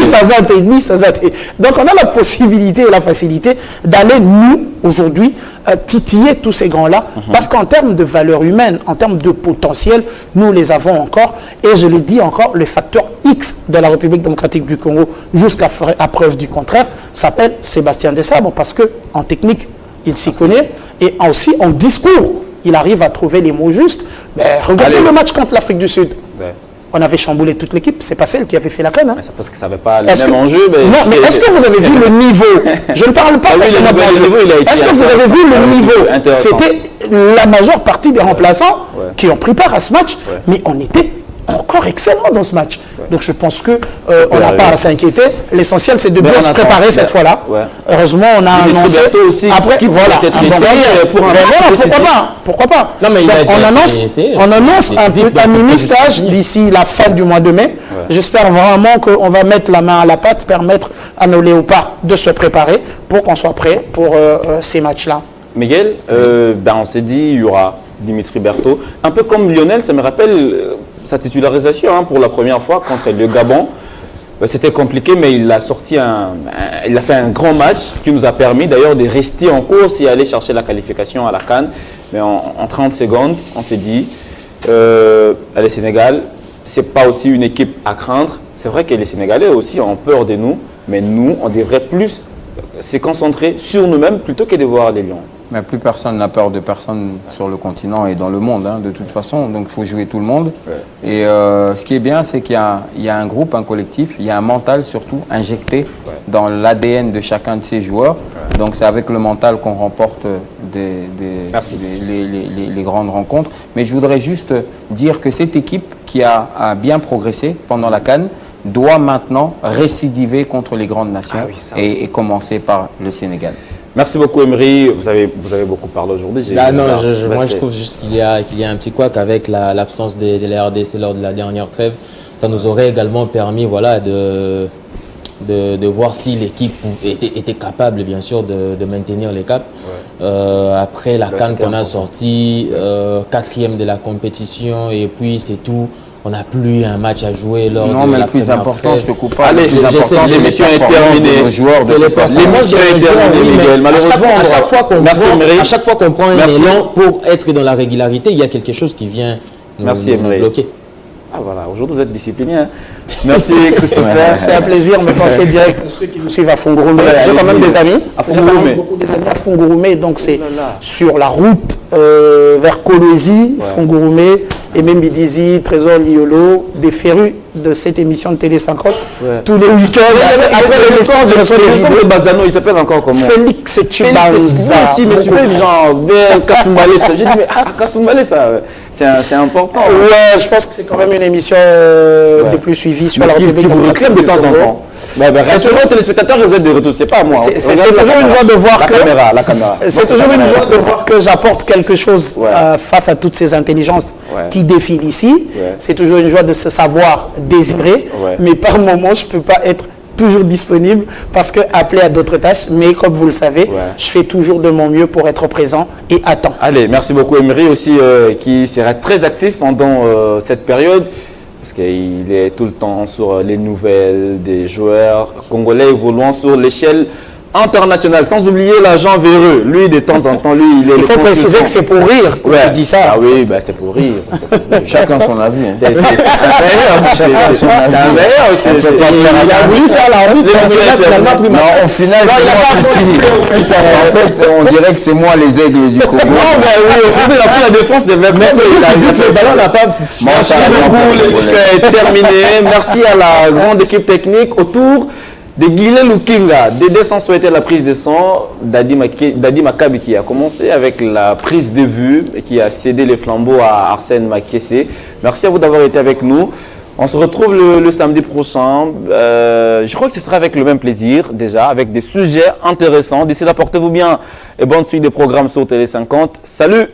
S2: Sazate. Donc on a la possibilité et la facilité d'aller nous, aujourd'hui, titiller tous ces grands-là, parce qu'en termes de valeur humaine, en termes de potentiel, nous les avons encore, et je le dis encore, le facteur X de la République démocratique du Congo, jusqu'à preuve du contraire, s'appelle Sébastien Desabre, parce qu'en technique, il s'y connaît, et aussi en discours, il arrive à trouver les mots justes. Regardez le match contre l'Afrique du Sud. On avait chamboulé toute l'équipe, c'est pas celle qui avait fait la CAN. Hein.
S1: C'est parce que ça n'avait pas le même enjeu. Mais
S2: non, mais est-ce que vous avez vu le niveau? Je ne parle pas forcément de l'enjeu. Est-ce que vous avez vu le niveau? C'était la majeure partie des remplaçants qui ont pris part à ce match, mais on était encore excellent dans ce match. Donc je pense que on n'a pas à s'inquiéter. L'essentiel, c'est de bien se préparer cette fois-là. Heureusement, on a annoncé. Après, voilà. Pourquoi pas? Non, mais on annonce un mini-stage d'ici la fin du mois de mai. J'espère vraiment qu'on va mettre la main à la pâte, permettre à nos léopards de se préparer pour qu'on soit prêt pour ces matchs-là.
S1: Miguel, on s'est dit il y aura Dimitri Berthaud. Un peu comme Lionel, ça me rappelle sa titularisation pour la première fois contre le Gabon. C'était compliqué, mais il a fait un grand match qui nous a permis d'ailleurs de rester en course et aller chercher la qualification à la CAN. Mais en 30 secondes, on s'est dit, allez Sénégal, c'est pas aussi une équipe à craindre. C'est vrai que les Sénégalais aussi ont peur de nous, mais nous, on devrait plus se concentrer sur nous-mêmes plutôt que de voir les Lions.
S4: Mais plus personne n'a peur de personne sur le continent et dans le monde, de toute façon. Donc, il faut jouer tout le monde. Ouais. Et ce qui est bien, c'est qu'il y a un groupe, un collectif, il y a un mental surtout injecté dans l'ADN de chacun de ces joueurs. Ouais. Donc, c'est avec le mental qu'on remporte les grandes rencontres. Mais je voudrais juste dire que cette équipe qui a bien progressé pendant la CAN doit maintenant récidiver contre les grandes nations et commencer par le Sénégal.
S1: Merci beaucoup Emery, vous avez beaucoup parlé aujourd'hui.
S3: Moi je trouve juste qu'il y a un petit couac avec l'absence de la RDC lors de la dernière trêve. Ça nous aurait également permis de voir si l'équipe était capable bien sûr de maintenir les caps. Ouais. Après la CAN qu'on a sorti, 4e de la compétition et puis c'est tout. On n'a plus un match à jouer lors
S4: non,
S3: de
S4: mais
S3: la
S4: le plus important, je te coupe pas.
S1: Allez, l'émission est terminée.
S4: L'émission
S1: est terminée, Miguel. Malheureusement,
S3: à chaque fois qu'on prend un élan pour être dans la régularité, il y a quelque chose qui vient nous bloquer.
S1: Ah voilà, aujourd'hui vous êtes discipliné. Merci Christopher.
S2: C'est un plaisir, me penser direct à ceux qui nous suivent à Fungurumé. J'ai quand même des amis. Beaucoup des amis à Fungurumé, donc c'est sur la route vers Kolwezi, Fungurumé, et même Bidizi, Trésor Liolo, des férus de cette émission de Télé 50. Tous les week-ends, après l'émission, je reçois des vidéos.
S1: Le Bazano, il s'appelle encore comment?
S2: Félix Chibanza.
S1: Si, mais super, genre vers Kasumbalé. J'ai dit, mais Kasumbalé, ça, c'est important.
S2: Ouais, je pense que c'est quand même une émission des plus suivies sur la République.
S1: Qui vous réclame de temps en temps. C'est toujours téléspectateurs, vous êtes des retours, c'est pas moi.
S2: C'est toujours une joie de voir que
S1: la caméra.
S2: C'est toujours une joie de voir que j'apporte quelque chose face à toutes ces intelligences qui défilent ici. C'est toujours une joie de se savoir désiré, mais par moment je peux pas être toujours disponible parce que appelé à d'autres tâches, mais comme vous le savez, je fais toujours de mon mieux pour être présent et à temps.
S1: Allez, merci beaucoup Emery aussi qui sera très actif pendant cette période. Parce qu'il est tout le temps sur les nouvelles des joueurs congolais évoluant sur l'échelle internationale. Sans oublier l'agent véreux. Lui, de temps en temps, il
S2: faut préciser que c'est pour rire que tu dis ça.
S1: Ah oui, bah, c'est pour rire.
S4: Chacun son avis.
S1: C'est un meilleur. C'est un meilleur.
S2: Il a voulu faire la route,
S4: mais au final, en fait, on dirait que c'est moi les aigles du Congo.
S1: Non, mais oui, il a pris la défense des vêtements.
S3: Le ballon n'a pas...
S1: Merci beaucoup, l'émission est terminée. Merci à la grande équipe technique autour de Guilhem Lukinga. Dédé sans souhaiter la prise de son, Dadi Makabi qui a commencé avec la prise de vue et qui a cédé les flambeaux à Arsène Makessé. Merci à vous d'avoir été avec nous. On se retrouve le samedi prochain. Je crois que ce sera avec le même plaisir déjà, avec des sujets intéressants. D'ici là, portez-vous bien et bonne suite des programmes sur Télé 50. Salut!